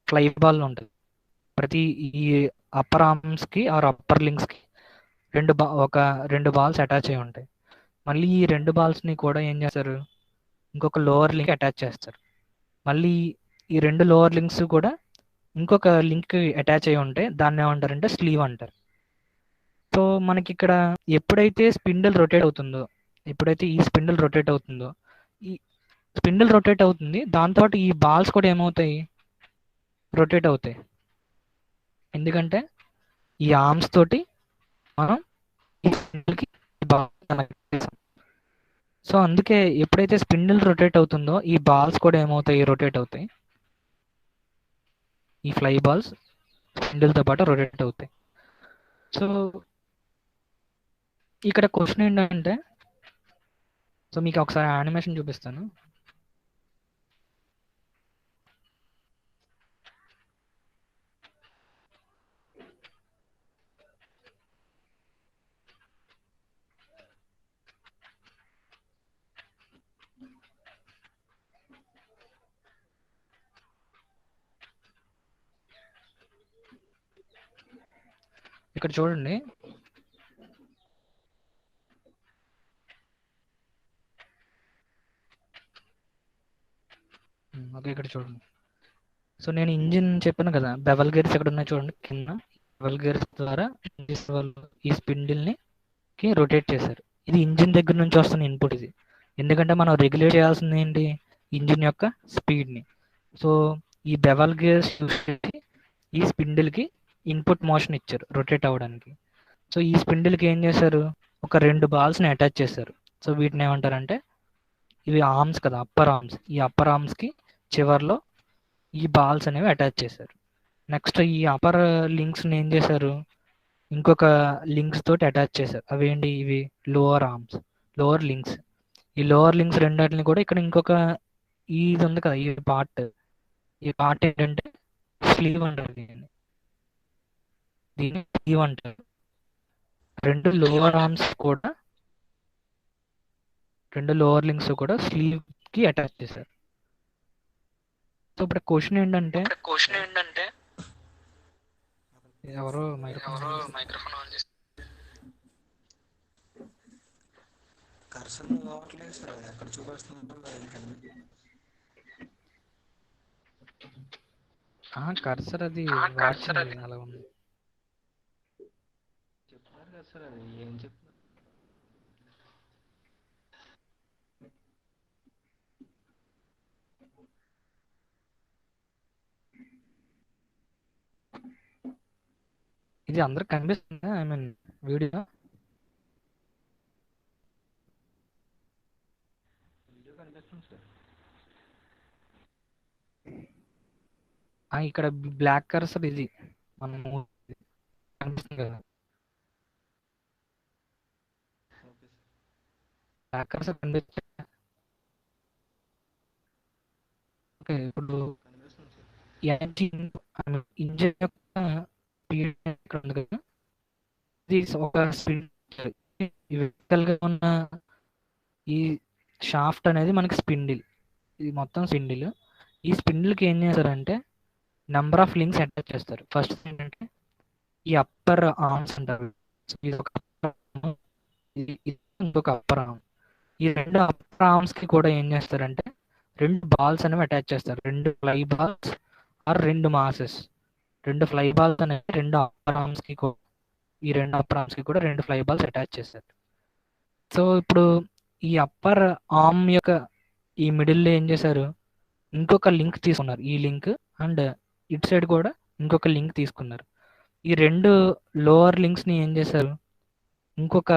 ఫ్లై బాల్ ఉంటుంది. ప్రతి ఈ అప్పర్ ఆర్మ్స్కి ఆర్ అప్పర్ లింక్స్కి రెండు బాల్స్ అటాచ్ అయి ఉంటాయి. మళ్ళీ ఈ రెండు బాల్స్ని కూడా ఏం చేస్తారు, ఇంకొక లోవర్ లింక్ అటాచ్ చేస్తారు. మళ్ళీ ఈ రెండు లోవర్ లింక్స్ కూడా ఇంకొక లింక్ అటాచ్ అయి ఉంటాయి, దాన్ని ఏమంటారంటే స్లీవ్ అంటారు. సో మనకి ఇక్కడ ఎప్పుడైతే స్పిండిల్ రొటేట్ అవుతుందో, ఎప్పుడైతే ఈ స్పిండిల్ రొటేట్ అవుతుందో, ఈ స్పిండిల్ రొటేట్ అవుతుంది, దాంతో ఈ బాల్స్ కూడా ఏమవుతాయి, రొటేట్ అవుతాయి. ఎందుకంటే ఈ ఆర్మ్స్ తోటి మనం ఈ స్పిండిల్కి కనెక్ట్ చేసాం. సో అందుకే ఎప్పుడైతే స్పిండిల్ రొటేట్ అవుతుందో ఈ బాల్స్ కూడా ఏమవుతాయి, రొటేట్ అవుతాయి. ఈ ఫ్లై బాల్స్ స్పిండిల్తో పాటు రొటేట్ అవుతాయి. సో ఇక్కడ క్వశ్చన్ ఏంటంటే, సో మీకు ఒకసారి యానిమేషన్ చూపిస్తాను. ఇక్కడ చూడండి, ఓకే ఇక్కడ చూడండి. సో నేను ఇంజిన్ చెప్పాను కదా, బెవల్ గేర్స్ ఎక్కడ ఉన్నాయి చూడండి కింద. బెవల్ గేర్స్ ద్వారా ఈ స్పిండిల్ని రొటేట్ చేశారు. ఇది ఇంజిన్ దగ్గర నుంచి వస్తున్న ఇన్పుట్ ఇది. ఎందుకంటే మనం రెగ్యులేట్ చేయాల్సింది ఏంటి, ఇంజిన్ యొక్క స్పీడ్ని. సో ఈ బెవల్ గేర్స్ యూస్ చేసి ఈ స్పిండిల్కి ఇన్పుట్ మోషన్ ఇచ్చారు రొటేట్ అవ్వడానికి. సో ఈ స్పిండిల్కి ఏం చేశారు, ఒక రెండు బాల్స్ని అటాచ్ చేశారు. సో వీటిని ఏమంటారంటే, ఇవి ఆర్మ్స్ కదా, అప్పర్ ఆర్మ్స్. ఈ అప్పర్ ఆర్మ్స్కి చివర్లో ఈ బాల్స్ అనేవి అటాచ్ చేశారు. నెక్స్ట్ ఈ అప్పర్ లింక్స్ని ఏం చేశారు, ఇంకొక లింక్స్ తోటి అటాచ్ చేశారు. అవేంటి, ఇవి లోవర్ ఆర్మ్స్, లోవర్ లింక్స్. ఈ లోవర్ లింక్స్ రెండింటిని కూడా ఇక్కడ ఇంకొక ఇది ఉంది కదా, ఈ పార్ట్ ఏంటంటే స్లీవ్ అంటారు. దీన్ని స్లీవ్ అంటారు. రెండు లోవర్ ఆర్మ్స్ కూడా, రెండు లోవర్ లింక్స్ కూడా స్లీవ్ కి అటాచ్ చేశారు. సో ఇప్పుడు క్వశ్చన్ ఏంటంటే ఎవరో మైక్రోఫోన్ ఆన్ చేసి కర్సర్ కావట్లేదు సార్, అది ఎక్కడ చూపిస్తుందంటే కర్సర్ అది అలా ఉంది. చెప్తున్నారు కదా సార్, అది ఏం చెప్తున్నారు? ఇది అందరికి కనిపిస్తుందా, ఐ మీన్ వీడియో? వీడియో కనిపిస్తుంది సార్. ఇక్కడ బ్లాక్ కర్సర్ ఇది మనం కనిపిస్తుంది కదా, ఓకే సార్. బ్లాక్ కర్సర్ కనిపిస్తుంది. ఓకే, ఇప్పుడు కనిపిస్తుంది సార్. ఇంజిన్ యొక్క స్పీడ్ ఇక్కడ ఉంది కదా, ఇది ఒక స్పీడ్. వెక్టల్గా ఉన్న ఈ షాఫ్ట్ అనేది మనకి స్పిండిల్, ఇది మొత్తం స్పిండిల్. ఈ స్పిండిల్కి ఏం చేశారంటే నెంబర్ ఆఫ్ లింక్స్ అటాచ్ చేస్తారు. ఫస్ట్ ఏంటంటే ఈ అప్పర్ ఆర్మ్స్ అంటారు. సో ఇది ఒక upper arm, ఇది ఇంకొక అప్పర్ ఆర్మ్. ఈ రెండు అప్పర్ ఆర్మ్స్ కి కూడా ఏం చేస్తారంటే రెండు బాల్స్ అనేవి అటాచ్ చేస్తారు. రెండు ఫ్లై బాల్స్ ఆర్ రెండు మాసెస్. రెండు ఫ్లై బాల్స్ అనేవి రెండు అప్పర్ ఆర్మ్స్ కి ఈ రెండు అప్పర్ ఆర్మ్స్ కి కూడా రెండు ఫ్లై బాల్స్ అటాచ్ చేస్తారు. సో ఇప్పుడు ఈ అప్పర్ ఆర్మ్ యొక్క ఈ మిడిల్లో ఏం చేశారు, ఇంకొక లింక్ తీసుకున్నారు. ఈ లింక్ అండ్ ఇటు సైడ్ కూడా ఇంకొక లింక్ తీసుకున్నారు. ఈ రెండు లోవర్ లింక్స్ ని ఏం చేశారు, ఇంకొక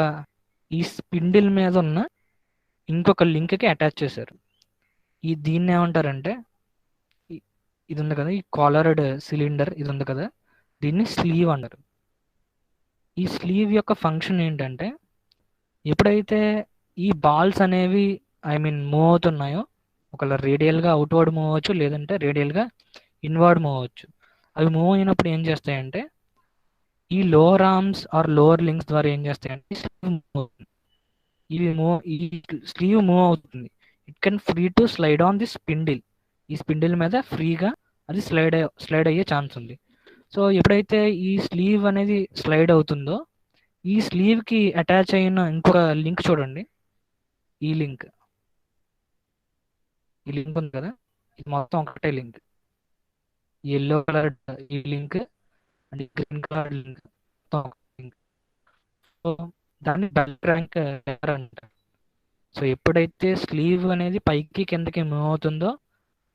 ఈ స్పిండిల్ మీద ఉన్న ఇంకొక లింక్ కి అటాచ్ చేశారు. దీన్ని ఏమంటారంటే ఇది ఉంది కదా, ఈ కాలర్డ్ సిలిండర్ ఇది ఉంది కదా, దీన్ని స్లీవ్ అంటారు. ఈ స్లీవ్ యొక్క ఫంక్షన్ ఏంటంటే ఎప్పుడైతే ఈ బాల్స్ అనేవి మూవ్ అవుతున్నాయో, ఒకవేళ రేడియల్గా అవుట్వర్డ్ మూవ్ అవ్వచ్చు, లేదంటే రేడియల్గా ఇన్వర్డ్ మూవ్ అవ్వచ్చు. అవి మూవ్ అయినప్పుడు ఏం చేస్తాయంటే ఈ lower arms or lower links ద్వారా ఏం చేస్తాయంటే ఈ స్లీవ్ మూవ్ అవుతుంది. It can free to slide on the spindle. ఈ స్పిండిల్ మీద ఫ్రీగా అది స్లైడ్ అయ్యే ఛాన్స్ ఉంది. సో ఎప్పుడైతే ఈ స్లీవ్ అనేది స్లైడ్ అవుతుందో, ఈ స్లీవ్ కి అటాచ్ అయిన ఇంకొక లింక్ చూడండి. ఈ లింక్ ఉంది కదా, ఇది మొత్తం ఒకటే లింక్. ఎల్లో కలర్ ఈ link and green colour link మొత్తం ఒక లింక్. సో దాన్ని బెల్ క్రాంక్ లెవర్ అంటారు. సో ఎప్పుడైతే స్లీవ్ అనేది పైకి కిందకి మూవ్ అవుతుందో,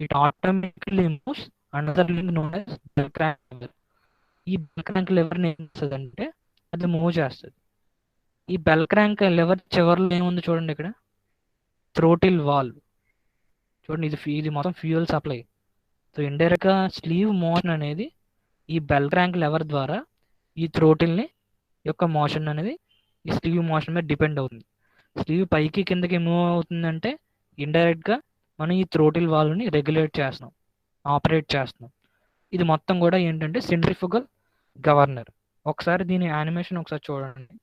it automatically moves another link known as bell crank lever. ఈ బెల్ క్రాంక్ లెవర్ ఏం చేస్తుంది అంటే అది మూవ్ చేస్తుంది. ఈ బెల్ క్రాంక్ లెవర్ చివరిలో ఏముంది చూడండి, ఇక్కడ థ్రోటిల్ వాల్వ్ చూడండి. ఇది మొత్తం ఫ్యూయల్ సప్లై. సో ఇండైరెక్ట్ గా స్లీవ్ మోషన్ అనేది ఈ బెల్ క్రాంక్ లెవర్ ద్వారా ఈ థ్రోటిల్ యొక్క మోషన్ అనేది ఈ స్లీవ్ మోషన్ మీద డిపెండ్ అవుతుంది. స్లీవ్ పైకి కిందకి మూవ్ అవుతుందంటే ఇండైరెక్ట్ గా మనం ఈ థ్రోటిల్ వాల్వ్ ని రెగ్యులేట్ చేస్తున్నాం, ఆపరేట్ చేస్తున్నాం. ఇది మొత్తం కూడా ఏంటంటే సెంట్రిఫుగల్ గవర్నర్. ఒకసారి దీని యానిమేషన్ ఒకసారి చూడండి.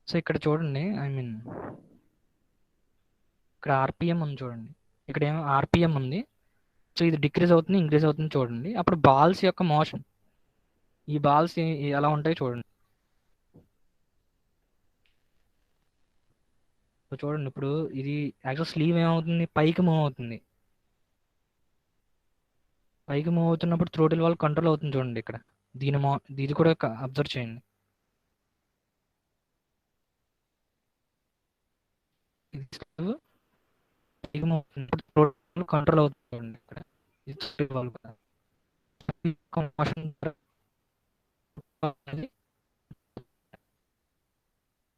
సో ఇక్కడ చూడండి, ఇక్కడ ఆర్పిఎం ఉంది చూడండి. ఇక్కడ ఏమో ఆర్పిఎం ఉంది. సో ఇది డిక్రీజ్ అవుతుంది, ఇంక్రీజ్ అవుతుంది చూడండి. అప్పుడు బాల్స్ యొక్క మోషన్, ఈ బాల్స్ ఎలా ఉంటాయి చూడండి. సో చూడండి, ఇప్పుడు ఇది యాక్చువల్ స్లీవ్ ఏమవుతుంది, పైకి మూవ్ అవుతుంది. పైకి మూవ్ అవుతున్నప్పుడు థ్రోటిల్ వాల్వ్ కంట్రోల్ అవుతుంది చూడండి. ఇక్కడ ఇది కూడా అబ్జర్వ్ చేయండి. ఇది స్లీవ్ పైకి మూవ్ అవుతుంది, ఇప్పుడు థ్రోటిల్ కంట్రోల్ అవుతుంది చూడండి. ఇక్కడ ఇది థ్రోటిల్ వాల్వ్ కదా. మోషన్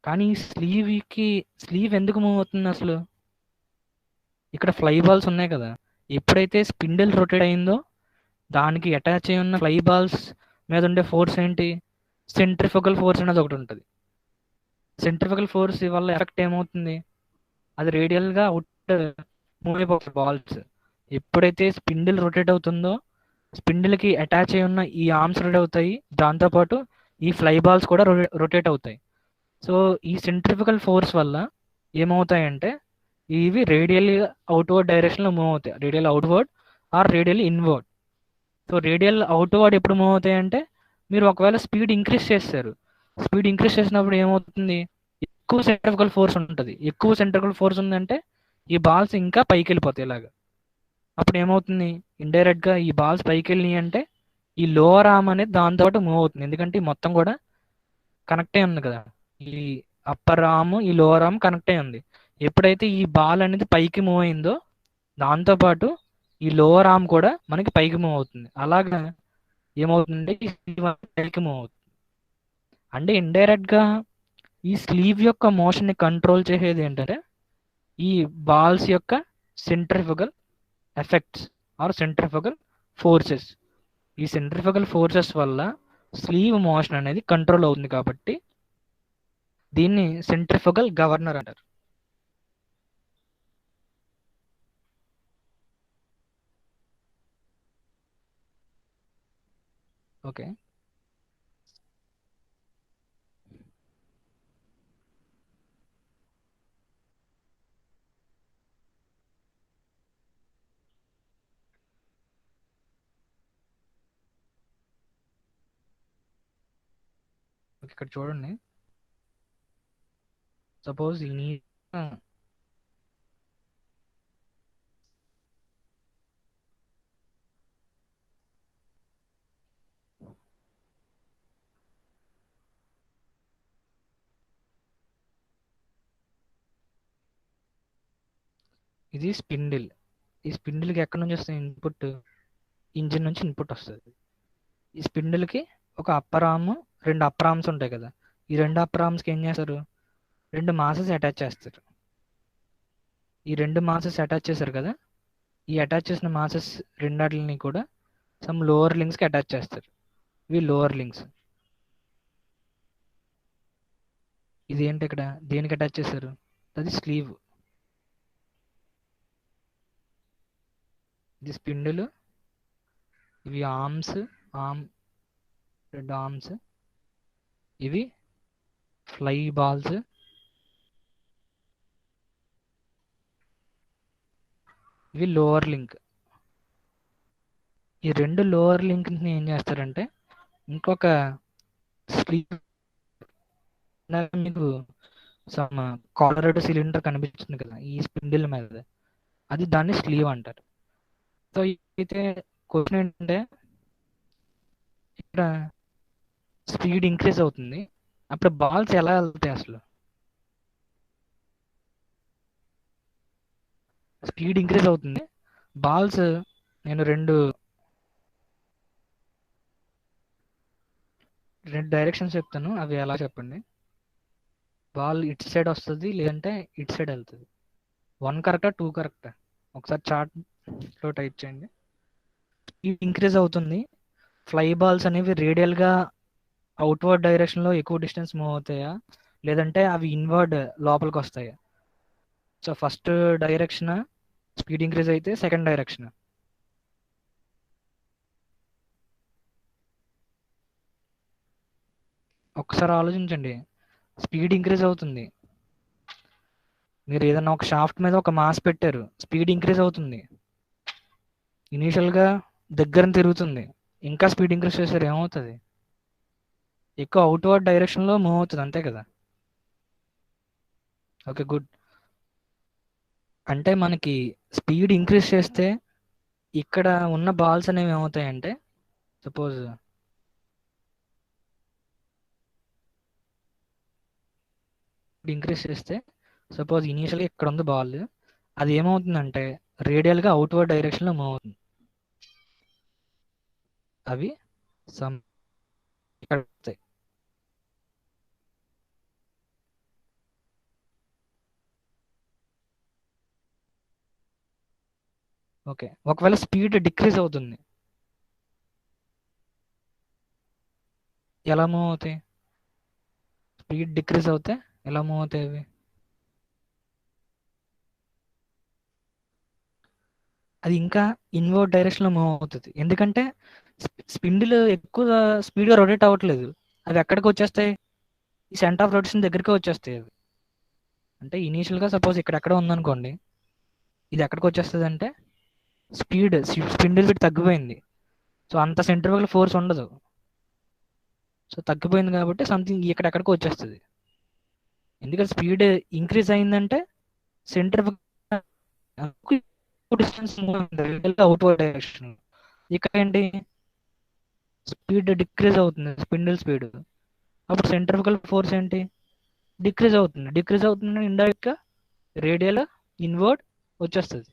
కానీ స్లీవ్ ఎందుకు మూవ్ అవుతుంది అసలు? ఇక్కడ ఫ్లై బాల్స్ ఉన్నాయి కదా, ఎప్పుడైతే స్పిండిల్ రొటేట్ అయిందో దానికి అటాచ్ అయి ఉన్న ఫ్లై బాల్స్ మీద ఉండే ఫోర్స్ ఏంటి, సెంట్రిఫుగల్ ఫోర్స్ అనేది ఒకటి ఉంటుంది. సెంట్రిఫుగల్ ఫోర్స్ వల్ల ఎఫెక్ట్ ఏమవుతుంది, అది రేడియల్గా అవుట్ మూవ్ అయిపోతుంది బాల్స్. ఎప్పుడైతే స్పిండిల్ రొటేట్ అవుతుందో స్పిండిల్కి అటాచ్ అయి ఉన్న ఈ ఆర్మ్స్ రొటేట్ అవుతాయి, దాంతోపాటు ఈ ఫ్లై బాల్స్ కూడా రొటేట్ అవుతాయి. సో ఈ సెంట్రిఫికల్ ఫోర్స్ వల్ల ఏమవుతాయంటే ఇవి రేడియల్ అవుట్వర్డ్ డైరెక్షన్లో మూవ్ అవుతాయి. Radial outward or radial inward. So radial outward ఎప్పుడు మూవ్ అవుతాయంటే మీరు ఒకవేళ స్పీడ్ ఇంక్రీజ్ చేస్తారు. స్పీడ్ ఇంక్రీజ్ చేసినప్పుడు ఏమవుతుంది, ఎక్కువ సెంట్రిఫికల్ ఫోర్స్ ఉంటుంది. ఎక్కువ సెంట్రిఫికల్ ఫోర్స్ ఉందంటే ఈ బాల్స్ ఇంకా పైకి వెళ్ళిపోతాయి ఇలాగా. అప్పుడు ఏమవుతుంది, ఇండైరెక్ట్గా ఈ బాల్స్ పైకి వెళ్ళినాయి అంటే ఈ లోవర్ ఆర్మ్ అనేది దాంతో పాటు మూవ్ అవుతుంది. ఎందుకంటే ఈ మొత్తం కూడా కనెక్ట్ అయి ఉంది కదా, ఈ అప్పర్ ఆర్మ్ ఈ లోవర్ ఆర్మ్ కనెక్ట్ అయి ఉంది. ఎప్పుడైతే ఈ బాల్ అనేది పైకి మూవ్ అయిందో దాంతోపాటు ఈ లోవర్ ఆర్మ్ కూడా మనకి పైకి మూవ్ అవుతుంది. అలాగా ఏమవుతుందంటే ఈ స్లీవ్ పైకి మూవ్ అవుతుంది. అంటే ఇండైరెక్ట్ గా ఈ స్లీవ్ యొక్క మోషన్ ని కంట్రోల్ చేసేది ఏంటంటే ఈ బాల్స్ యొక్క సెంట్రిఫుగల్ ఎఫెక్ట్స్ ఆర్ సెంట్రిఫుగల్ ఫోర్సెస్. ఈ సెంట్రిఫుగల్ ఫోర్సెస్ వల్ల స్లీవ్ మోషన్ అనేది కంట్రోల్ అవుతుంది కాబట్టి దీన్ని సెంట్రిఫుగల్ గవర్నర్ అంటారు. ఓకే, ఇక్కడ చూడండి, సపోజ్ ఈ నీ ఇది స్పిండిల్. ఈ స్పిండిల్కి ఎక్కడి నుంచి వస్తుంది ఇన్పుట్? ఇంజిన్ నుంచి ఇన్పుట్ వస్తుంది. ఈ స్పిండిల్కి ఒక అప్పర్ ఆర్మ్, 2 అప్పర్ ఆర్మ్స్ ఉంటాయి కదా. ఈ 2 అప్పర్ ఆర్మ్స్కి ఏం చేస్తారు? 2 మాసెస్ అటాచ్ చేస్తారు. ఈ 2 మాసెస్ అటాచ్ చేశారు కదా, ఈ అటాచ్ చేసిన మాసెస్ రెండాటిని కూడా సమ్ లోవర్ లింక్స్కి అటాచ్ చేస్తారు. ఇవి లోవర్ లింక్స్. ఇది ఏంటి ఇక్కడ దేనికి అటాచ్ చేశారు? అది స్లీవ్. ఇది స్పిండిల్, ఇవి ఆర్మ్స్, ఆర్మ్ 2 ఆర్మ్స్, ఇవి ఫ్లై బాల్స్, ఇవి లోవర్ లింక్. ఈ 2 లోవర్ లింక్ని ఏం చేస్తారంటే ఇంకొక స్లీవ్, మీకు సమ్ కాలరేడ్ సిలిండర్ కనిపిస్తుంది కదా ఈ స్పిండిల్ మీద, అది దాన్ని స్లీవ్ అంటారు. సో అయితే క్వశ్చన్ ఏంటంటే ఇక్కడ స్పీడ్ ఇంక్రీజ్ అవుతుంది, అప్పుడు బాల్స్ ఎలా వెళ్తాయి? అసలు స్పీడ్ ఇంక్రీజ్ అవుతుంది, బాల్స్ నేను రెండు డైరెక్షన్స్ చెప్తాను, అవి ఎలా చెప్పండి. బాల్ ఇటు సైడ్ వస్తుంది, లేదంటే ఇటు సైడ్ వెళ్తుంది. 1 కరెక్టా 2 కరెక్టా? ఒకసారి చార్ట్లో టైప్ చేయండి. స్పీడ్ ఇంక్రీజ్ అవుతుంది, ఫ్లై బాల్స్ అనేవి రేడియల్గా అవుట్వర్డ్ డైరెక్షన్లో ఎక్కువ డిస్టెన్స్ మూవ్ అవుతాయా, లేదంటే అవి ఇన్వర్డ్ లోపలికి వస్తాయా? So first direction speed increase అయితే, సెకండ్ డైరెక్షన్ ఒకసారి ఆలోచించండి. స్పీడ్ ఇంక్రీజ్ అవుతుంది, మీరు ఏదైనా ఒక షాఫ్ట్ మీద ఒక మాస్ పెట్టారు, స్పీడ్ ఇంక్రీజ్ అవుతుంది. ఇనీషియల్గా దగ్గర తిరుగుతుంది, ఇంకా స్పీడ్ ఇంక్రీజ్ చేశారు, ఏమవుతుంది? ఎక్కువ అవుట్వర్డ్ డైరెక్షన్లో మూవ్ అవుతుంది, అంతే కదా? Okay, good. అంటే మనకి స్పీడ్ ఇంక్రీజ్ చేస్తే ఇక్కడ ఉన్న బాల్స్ అనేవి ఏమవుతాయంటే, సపోజ్ ఇంక్రీజ్ చేస్తే, సపోజ్ ఇనీషియల్గా ఇక్కడ ఉంది బాల్, అది ఏమవుతుందంటే రేడియల్గా అవుట్వర్డ్ డైరెక్షన్లో మూవ్ అవుతుంది. అవి సమ్ ఇక్కడ వస్తాయి. ఓకే, ఒకవేళ స్పీడ్ డిక్రీజ్ అవుతుంది, ఎలా మూవ్ అవుతాయి? స్పీడ్ డిక్రీజ్ అవుతే ఎలా మూవ్ అవుతాయి అవి? అది ఇంకా ఇన్వర్డ్ డైరెక్షన్లో మూవ్ అవుతుంది, ఎందుకంటే స్పిండిల్ ఎక్కువ స్పీడ్గా రొటేట్ అవ్వట్లేదు, అవి ఎక్కడికి వచ్చేస్తాయి? ఈ సెంటర్ ఆఫ్ రొటేషన్ దగ్గరికి వచ్చేస్తాయి అవి. అంటే ఇనీషియల్గా సపోజ్ ఇక్కడెక్కడ ఉందనుకోండి, ఇది ఎక్కడికి వచ్చేస్తుంది అంటే స్పిండిల్ స్పీడ్ తగ్గిపోయింది, సో అంత సెంట్రిఫికల్ ఫోర్స్ ఉండదు, సో తగ్గిపోయింది కాబట్టి సంథింగ్ ఎక్కడికి వచ్చేస్తుంది. ఎందుకంటే స్పీడ్ ఇంక్రీజ్ అయిందంటే సెంట్రిఫికల్ డిస్టెన్స్ అవుట్వర్డ్ డైరెక్షన్. ఇక్కడ ఏంటి, స్పీడ్ డిక్రీజ్ అవుతుంది, స్పిండిల్ స్పీడ్, అప్పుడు సెంట్రిఫికల్ ఫోర్స్ ఏంటి, డిక్రీజ్ అవుతుంది. డిక్రీజ్ అవుతుంది ఇండైరెక్ట్గా రేడియల్ ఇన్వర్డ్ వచ్చేస్తుంది.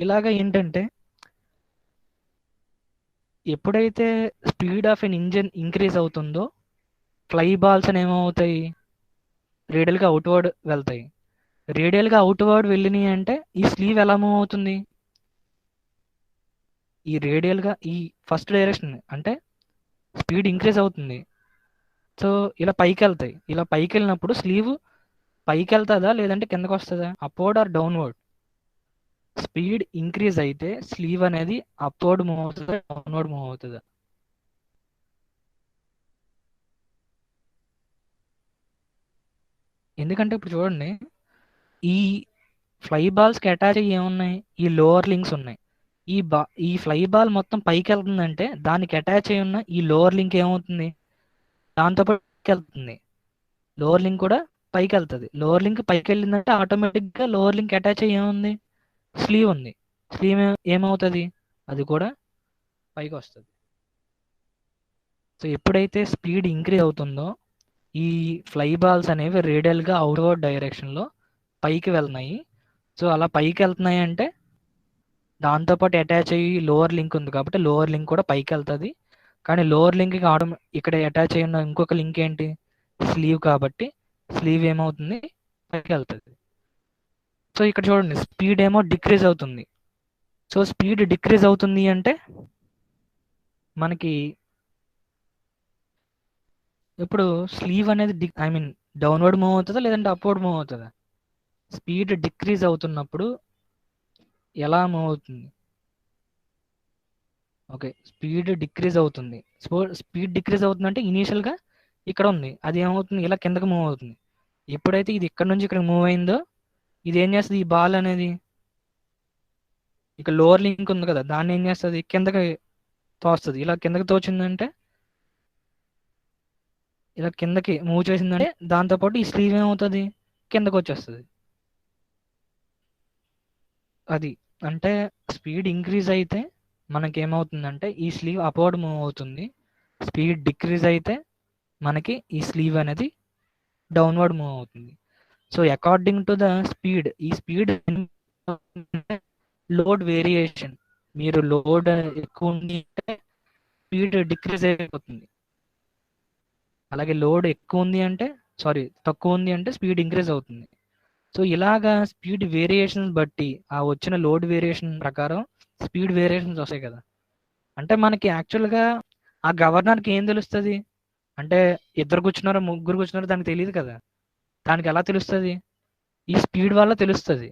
ఇలాగా ఏంటంటే ఎప్పుడైతే speed of an engine increase అవుతుందో ఫ్లై బాల్స్ అని ఏమవుతాయి, రేడియల్గా అవుట్వర్డ్ వెళ్తాయి. రేడియల్గా అవుట్వర్డ్ వెళ్ళినాయి అంటే ఈ స్లీవ్ ఎలా మూవ్ అవుతుంది? ఈ రేడియల్గా ఈ ఫస్ట్ డైరెక్షన్ అంటే స్పీడ్ ఇంక్రీజ్ అవుతుంది, సో ఇలా పైకి వెళ్తాయి. ఇలా పైకి వెళ్ళినప్పుడు స్లీవ్ పైకి వెళ్తుందా లేదంటే కిందకు వస్తుందా? Upward or downward? Speed increase అయితే స్లీవ్ అనేది అప్వర్డ్ మూవ్ అవుతుందా డౌన్వర్డ్ మూవ్ అవుతుందా? ఎందుకంటే ఇప్పుడు చూడండి, ఈ ఫ్లై బాల్స్కి అటాచ్ అయ్యి ఏమున్నాయి, ఈ లోవర్ లింక్స్ ఉన్నాయి. ఈ ఫ్లై బాల్ మొత్తం పైకి వెళ్తుందంటే దానికి అటాచ్ అయి ఉన్న ఈ లోవర్ లింక్ ఏమవుతుంది, దాంతోపాటు వెళ్తుంది. లోవర్ లింక్ కూడా పైకి వెళ్తుంది. లోవర్ లింక్ పైకి వెళ్ళిందంటే ఆటోమేటిక్గా లోవర్ లింక్ అటాచ్ అయ్యి ఏముంది, స్లీవ్ ఉంది. స్లీవ్ ఏమవుతుంది, అది కూడా పైకి వస్తుంది. సో ఎప్పుడైతే స్పీడ్ ఇంక్రీజ్ అవుతుందో ఈ ఫ్లై బాల్స్ అనేవి రేడియల్గా అవుట్వర్డ్ డైరెక్షన్లో పైకి వెళ్తున్నాయి. సో అలా పైకి వెళ్తున్నాయి అంటే దాంతోపాటు అటాచ్ అయ్యి లోవర్ లింక్ ఉంది కాబట్టి లోవర్ లింక్ కూడా పైకి వెళ్తుంది. కానీ లోవర్ లింక్కి ఇక్కడ అటాచ్ అయ్యి ఉన్న ఇంకొక లింక్ ఏంటి, స్లీవ్. కాబట్టి స్లీవ్ ఏమవుతుంది, పైకి వెళ్తుంది. సో ఇక్కడ చూడండి స్పీడ్ ఏమో డిక్రీజ్ అవుతుంది. సో స్పీడ్ డిక్రీజ్ అవుతుంది అంటే మనకి ఇప్పుడు స్లీవ్ అనేది డౌన్వర్డ్ మూవ్ అవుతుందా లేదంటే అప్వర్డ్ మూవ్ అవుతుందా? స్పీడ్ డిక్రీజ్ అవుతున్నప్పుడు ఎలా మూవ్ అవుతుంది? ఓకే, స్పీడ్ డిక్రీజ్ అవుతుంది. సో స్పీడ్ డిక్రీజ్ అవుతుంది అంటే ఇనీషియల్గా ఇక్కడ ఉంది, అది ఏమవుతుంది, ఇలా కిందకి మూవ్ అవుతుంది. ఎప్పుడైతే ఇది ఇక్కడ నుంచి ఇక్కడ మూవ్ అయిందో ఇది ఏం చేస్తుంది, ఈ బాల్ అనేది ఇక్కడ లోవర్ లింక్ ఉంది కదా, దాన్ని ఏం చేస్తుంది, కిందకి తోస్తుంది. ఇలా కిందకి తోచిందంటే, ఇలా కిందకి మూవ్ చేసిందంటే దాంతోపాటు ఈ స్లీవ్ ఏమవుతుంది, కిందకి వచ్చేస్తుంది. అది అంటే స్పీడ్ ఇంక్రీజ్ అయితే మనకి ఏమవుతుందంటే ఈ స్లీవ్ అప్వర్డ్ మూవ్ అవుతుంది. స్పీడ్ డిక్రీజ్ అయితే మనకి ఈ స్లీవ్ అనేది డౌన్వర్డ్ మూవ్ అవుతుంది. So according to the speed, ఈ స్పీడ్ లోడ్ వేరియేషన్. మీరు లోడ్ ఎక్కువ ఉంది అంటే స్పీడ్ డిక్రీజ్ అయిపోతుంది. అలాగే లోడ్ ఎక్కువ ఉంది అంటే తక్కువ ఉంది అంటే స్పీడ్ ఇంక్రీజ్ అవుతుంది. సో ఇలాగా స్పీడ్ వేరియేషన్స్ బట్టి ఆ వచ్చిన లోడ్ వేరియేషన్ ప్రకారం స్పీడ్ వేరియేషన్స్ వస్తాయి కదా. అంటే మనకి యాక్చువల్గా ఆ గవర్నర్కి ఏం తెలుస్తుంది అంటే ఇద్దరు కూర్చున్నారో ముగ్గురు కూర్చున్నారో దానికి తెలియదు కదా. దానికి ఎలా తెలుస్తుంది, ఈ స్పీడ్ వల్ల తెలుస్తుంది.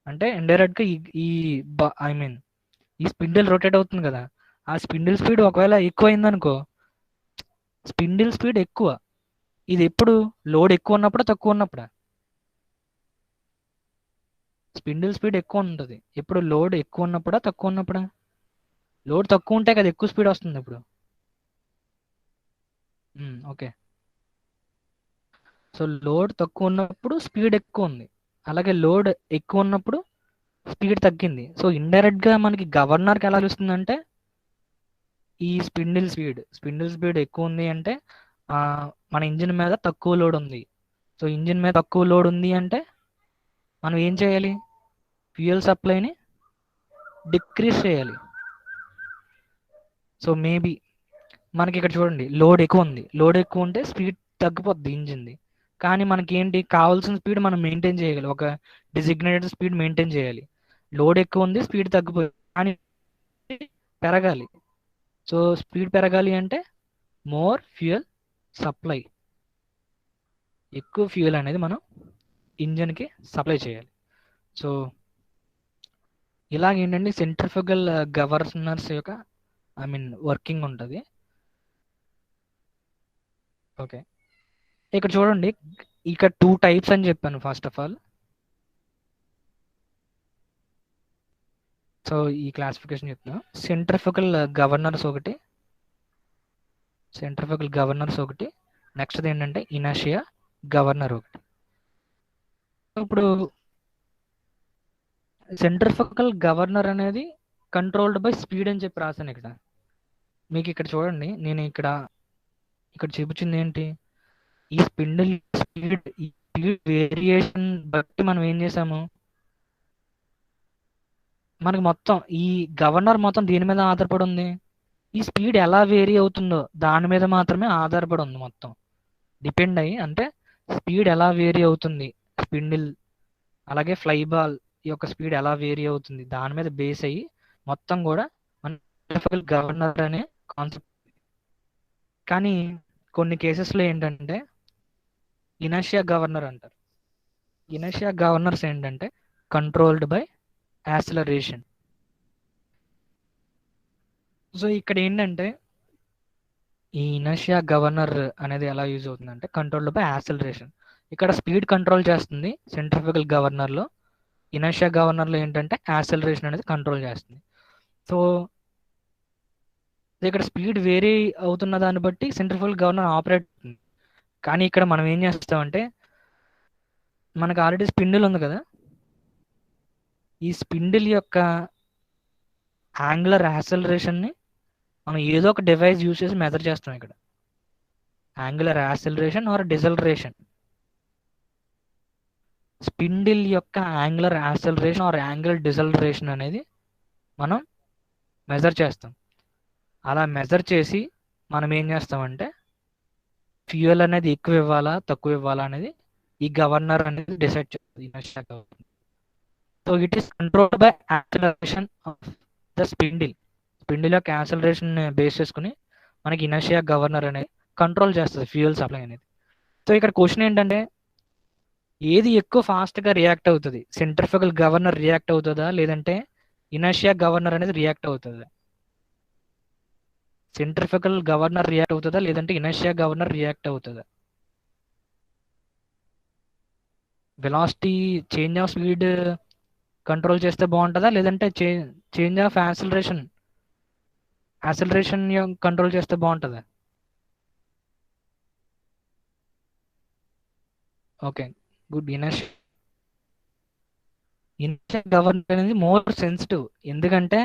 అంటే ఇండైరెక్ట్గా ఈ స్పిండిల్ రొటేట్ అవుతుంది కదా, ఆ స్పిండిల్ స్పీడ్ ఒకవేళ ఎక్కువ అయిందనుకో, స్పిండిల్ స్పీడ్ ఎక్కువ. ఇది ఎప్పుడు లోడ్ ఎక్కువ ఉన్నప్పుడు తక్కువ ఉన్నప్పుడు స్పిండిల్ స్పీడ్ ఎక్కువ ఉంటుంది. ఎప్పుడు లోడ్ ఎక్కువ ఉన్నప్పుడా తక్కువ ఉన్నప్పుడా? లోడ్ తక్కువ ఉంటే కదా ఎక్కువ స్పీడ్ వస్తుంది ఇప్పుడు. ఓకే, సో లోడ్ తక్కువ ఉన్నప్పుడు స్పీడ్ ఎక్కువ ఉంది, అలాగే లోడ్ ఎక్కువ ఉన్నప్పుడు స్పీడ్ తగ్గింది. సో ఇండైరెక్ట్గా మనకి గవర్నర్కి ఎలా తెలుస్తుందంటే ఈ స్పిండిల్ స్పీడ్ ఎక్కువ ఉంది అంటే మన ఇంజిన్ మీద తక్కువ లోడ్ ఉంది. సో ఇంజిన్ మీద తక్కువ లోడ్ ఉంది అంటే మనం ఏం చేయాలి, ఫ్యూయల్ సప్లైని డిక్రీజ్ చేయాలి. సో మేబీ మనకి ఇక్కడ చూడండి లోడ్ ఎక్కువ ఉంది, లోడ్ ఎక్కువ ఉంటే స్పీడ్ తగ్గిపోద్ది ఇంజిన్ది. కానీ మనకి ఏంటి కావాల్సిన స్పీడ్ మనం మెయింటైన్ చేయగలి, ఒక డిజిగ్నేటెడ్ స్పీడ్ మెయింటైన్ చేయాలి. లోడ్ ఎక్కువ ఉంది, స్పీడ్ తగ్గిపోయింది, కానీ పెరగాలి. సో స్పీడ్ పెరగాలి అంటే మోర్ ఫ్యూయల్ సప్లై, ఎక్కువ ఫ్యూయల్ అనేది మనం ఇంజన్కి సప్లై చేయాలి. సో ఇలాగేంటంటే సెంట్రిఫ్యూగల్ గవర్నర్స్ యొక్క వర్కింగ్ ఉంటుంది. ఓకే, ఇక్కడ చూడండి ఇక్కడ 2 టైప్స్ అని చెప్పాను ఫస్ట్ ఆఫ్ ఆల్. సో ఈ క్లాసిఫికేషన్ చెప్తున్నా. సెంట్రిఫ్యూగల్ గవర్నర్స్ ఒకటి, నెక్స్ట్ ఏంటంటే ఇనర్షియా గవర్నర్ ఒకటి. ఇప్పుడు సెంట్రిఫ్యూగల్ గవర్నర్ అనేది కంట్రోల్డ్ బై స్పీడ్ అని చెప్పి రాశాను ఇక్కడ. మీకు ఇక్కడ చూడండి, నేను ఇక్కడ చూపించింది ఏంటి, ఈ స్పిన్డిల్ స్పీడ్ వేరియేషన్ బట్టి మనం ఏం చేసాము, మనకి మొత్తం ఈ గవర్నర్ మొత్తం దీని మీద ఆధారపడి ఉంది, ఈ స్పీడ్ ఎలా వేరీ అవుతుందో దాని మీద మాత్రమే ఆధారపడి ఉంది. మొత్తం డిపెండ్ అయ్యి, అంటే స్పీడ్ ఎలా వేరీ అవుతుంది, స్పిన్డిల్ అలాగే ఫ్లై బాల్ యొక్క స్పీడ్ ఎలా వేరీ అవుతుంది దాని మీద బేస్ అయ్యి మొత్తం కూడా మన గవర్నర్ అనే కాన్సెప్ట్. కానీ కొన్ని కేసెస్లో ఏంటంటే ఇనర్షియా గవర్నర్ అంటారు. ఇనర్షియా గవర్నర్స్ ఏంటంటే కంట్రోల్డ్ బై యాక్సిలరేషన్. సో ఇక్కడ ఏంటంటే ఈ ఇనర్షియా గవర్నర్ అనేది ఎలా యూజ్ అవుతుందంటే కంట్రోల్డ్ బై యాక్సిలరేషన్. ఇక్కడ స్పీడ్ కంట్రోల్ చేస్తుంది సెంట్రిఫ్యూగల్ గవర్నర్లో, ఇనర్షియా గవర్నర్లో ఏంటంటే యాక్సిలరేషన్ అనేది కంట్రోల్ చేస్తుంది. సో ఇక్కడ స్పీడ్ వేరీ అవుతున్న దాన్ని బట్టి సెంట్రిఫ్యూగల్ గవర్నర్ ఆపరేట్ అవుతుంది. కానీ ఇక్కడ మనం ఏం చేస్తామంటే మనకు ఆల్రెడీ స్పిండిల్ ఉంది కదా, ఈ స్పిండిల్ యొక్క యాంగులర్ యాక్సలరేషన్ని మనం ఏదో ఒక డివైస్ యూజ్ చేసి మెజర్ చేస్తాం. ఇక్కడ angular acceleration are deceleration, spindle యొక్క angular acceleration are angular deceleration అనేది మనం మెజర్ చేస్తాం. అలా మెజర్ చేసి మనం ఏం చేస్తామంటే ఫ్యూయల్ అనేది ఎక్కువ ఇవ్వాలా తక్కువ ఇవ్వాలా అనేది ఈ గవర్నర్ అనేది డిసైడ్ చేస్తుంది. So it is controlled by acceleration of the spindle. Spindle యొక్క యాక్సలరేషన్ బేస్ చేసుకుని మనకి ఇనర్షియా గవర్నర్ అనేది కంట్రోల్ చేస్తుంది ఫ్యూయల్ సప్లై అనేది. సో ఇక్కడ క్వశ్చన్ ఏంటంటే ఏది ఎక్కువ ఫాస్ట్గా రియాక్ట్ అవుతుంది, సెంట్రిఫ్యూగల్ గవర్నర్ రియాక్ట్ అవుతుందా లేదంటే ఇనర్షియా గవర్నర్ అనేది రియాక్ట్ అవుతుందా? సెంట్రిఫ్యూగల్ గవర్నర్ రియాక్ట్ అవుతుందా లేదంటే ఇనర్షియా గవర్నర్ రియాక్ట్ అవుతుందా? Velocity change of speed control చేస్తే బాగుంటుందా లేదంటే చేంజ్ ఆఫ్ యాక్సలరేషన్ కంట్రోల్ చేస్తే బాగుంటుందా? Okay good. ఇనర్షియా గవర్నర్ అనేది మోర్ సెన్సిటివ్, ఎందుకంటే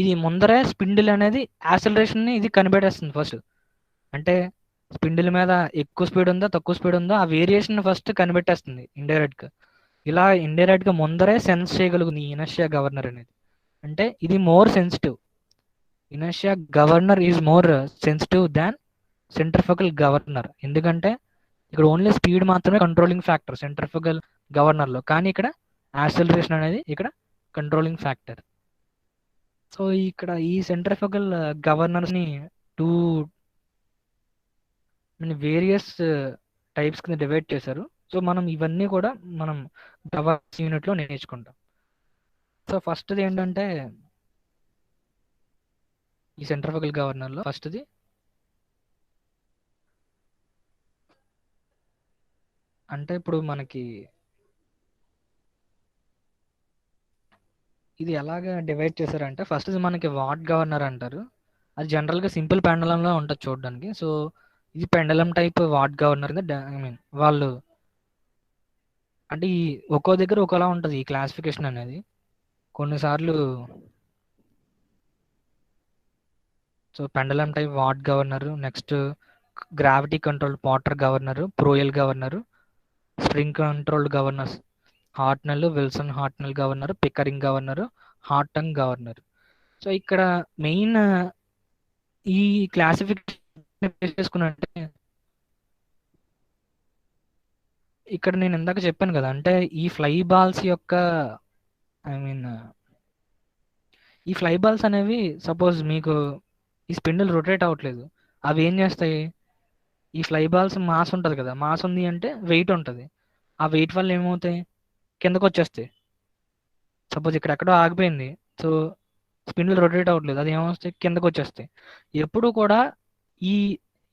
ఇది ముందరే స్పిండిల్ అనేది యాక్సలరేషన్ని ఇది కనిపెట్టేస్తుంది ఫస్ట్. అంటే స్పిండిల్ మీద ఎక్కువ స్పీడ్ ఉందా తక్కువ స్పీడ్ ఉందా ఆ వేరియేషన్ ఫస్ట్ కనిపెట్టేస్తుంది ఇండైరెక్ట్గా. ఇలా ఇండైరెక్ట్గా ముందరే సెన్స్ చేయగలుగుతుంది ఈ ఇనర్షియా గవర్నర్ అనేది. అంటే ఇది more sensitive. Inertia governor is more sensitive than centrifugal governor, ఎందుకంటే ఇక్కడ ఓన్లీ స్పీడ్ మాత్రమే కంట్రోలింగ్ ఫ్యాక్టర్ సెంట్రిఫ్యూగల్ గవర్నర్లో, కానీ ఇక్కడ యాక్సలరేషన్ అనేది ఇక్కడ కంట్రోలింగ్ ఫ్యాక్టర్. సో ఇక్కడ ఈ సెంట్రిఫ్యూగల్ గవర్నర్స్ని టూ వేరియస్ టైప్స్ కింద డివైడ్ చేశారు. సో మనం ఇవన్నీ కూడా మనం గవర్నర్స్ యూనిట్లో నేర్చుకుంటాం. సో ఫస్ట్ది ఏంటంటే ఈ సెంట్రిఫ్యూగల్ గవర్నర్లో ఫస్ట్ది అంటే ఇప్పుడు మనకి ఇది ఎలాగ డివైడ్ చేశారంటే ఫస్ట్ మనకి వాట్ గవర్నర్ అంటారు. అది జనరల్గా సింపుల్ పెండలంలో ఉంటుంది చూడడానికి. సో ఇది పెండలం type Watt governor. I mean వాళ్ళు అంటే ఈ ఒక్కో దగ్గర ఒక్కోలా ఉంటుంది ఈ క్లాసిఫికేషన్ అనేది. కొన్నిసార్లు so pendulum type Watt governor, next gravity control Porter governor, Proell governor, spring controlled governors Hartnell, Wilson Hartnell governor, Pickering governor, Hartung governor. So ఇక్కడ మెయిన్ ఈ క్లాసిఫికేషన్ చేసుకున్నట్టే ఇక్కడ నేను ఇందాక చెప్పాను కదా, అంటే ఈ ఫ్లై బాల్స్ యొక్క ఐ మీన్ ఈ ఫ్లై బాల్స్ అనేవి సపోజ్ మీకు ఈ స్పిన్డిల్ రొటేట్ అవ్వట్లేదు, అవి ఏం చేస్తాయి, ఈ ఫ్లై బాల్స్ మాస్ ఉంటుంది కదా, మాస్ ఉంది అంటే వెయిట్ ఉంటుంది, ఆ వెయిట్ వల్ల ఏమవుతాయి కిందకు వచ్చేస్తాయి. సపోజ్ ఇక్కడ ఎక్కడో ఆగిపోయింది, సో స్పిన్డిల్ రొటేట్ అవ్వట్లేదు, అది ఏమొస్తాయి కిందకు వచ్చేస్తాయి. ఎప్పుడు కూడా ఈ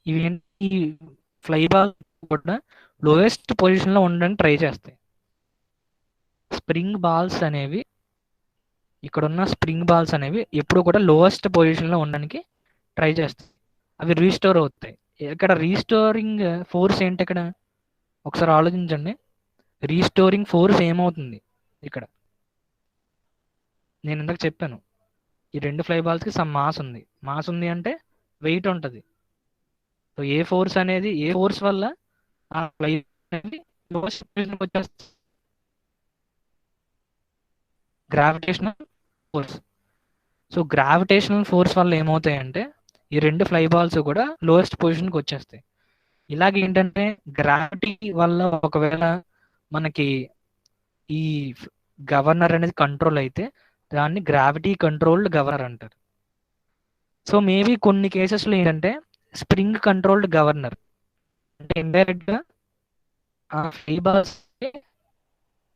ఈ ఫ్లై బాల్ కూడా లోయెస్ట్ పొజిషన్లో ఉండడానికి ట్రై చేస్తాయి. స్ప్రింగ్ బాల్స్ అనేవి ఇక్కడున్న స్ప్రింగ్ బాల్స్ అనేవి ఎప్పుడు కూడా లోయెస్ట్ పొజిషన్లో ఉండడానికి ట్రై చేస్తాయి. అవి రీస్టోర్ అవుతాయి. ఇక్కడ రీస్టోరింగ్ ఫోర్స్ ఏంటి, ఇక్కడ ఒకసారి ఆలోచించండి. రీస్టోరింగ్ ఫోర్స్ ఏమవుతుంది ఇక్కడ, నేను ఇందాక చెప్పాను ఈ రెండు ఫ్లై బాల్స్కి సమ్ మాస్ ఉంది. మాస్ ఉంది అంటే వెయిట్ ఉంటుంది. సో ఏ ఫోర్స్ వల్ల ఆ ఫ్లై అనేది లోయెస్ట్ పొజిషన్కి వచ్చేస్తుంది, gravitational force. So gravitational force వల్ల ఏమవుతాయంటే ఈ రెండు ఫ్లై బాల్స్ కూడా లోయెస్ట్ పొజిషన్కి వచ్చేస్తాయి. ఇలాగే ఏంటంటే గ్రావిటీ వల్ల ఒకవేళ మనకి ఈ గవర్నర్ అనేది కంట్రోల్ అయితే దాన్ని గ్రావిటీ కంట్రోల్డ్ గవర్నర్ అంటారు. సో మేబీ కొన్ని కేసెస్లో ఏంటంటే స్ప్రింగ్ కంట్రోల్డ్ గవర్నర్ అంటే ఇండైరెక్ట్గా ఆ ఫ్లై బాల్స్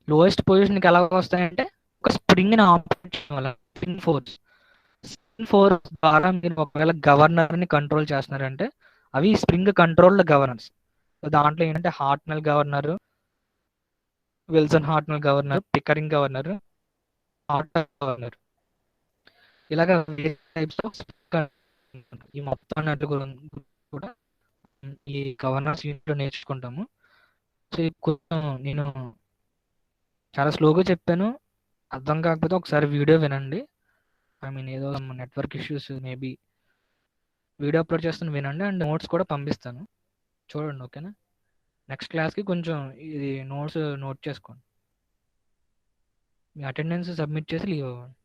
లోయెస్ట్ పొజిషన్కి ఎలా వస్తాయంటే ఒక స్ప్రింగ్ని ఆపరేట్ చేయడం వల్ల స్ప్రింగ్ ఫోర్స్ ద్వారా మీరు ఒకవేళ గవర్నర్ని కంట్రోల్ చేస్తున్నారంటే అవి స్ప్రింగ్ కంట్రోల్డ్ గవర్నర్స్. దాంట్లో ఏంటంటే Hartnell governor, Wilson Hartnell governor, Pickering governor, Hartung governor, ఇలాగ టైప్స్ ఆఫ్ ఈ మొత్తం నెట్ కూడా ఈ గవర్నర్స్ యూనిట్లో నేర్చుకుంటాము. సో ఇది కొంచెం నేను చాలా స్లోగా చెప్పాను, అర్థం కాకపోతే ఒకసారి వీడియో వినండి. ఐ మీన్ ఏదో network issues maybe, video upload చేస్తాను వినండి, అండ్ నోట్స్ కూడా పంపిస్తాను చూడండి. ఓకేనా? నెక్స్ట్ క్లాస్కి కొంచెం ఇది నోట్స్ నోట్ చేసుకోండి. మీ అటెండెన్స్ సబ్మిట్ చేసి లీవ్ అవ్వండి.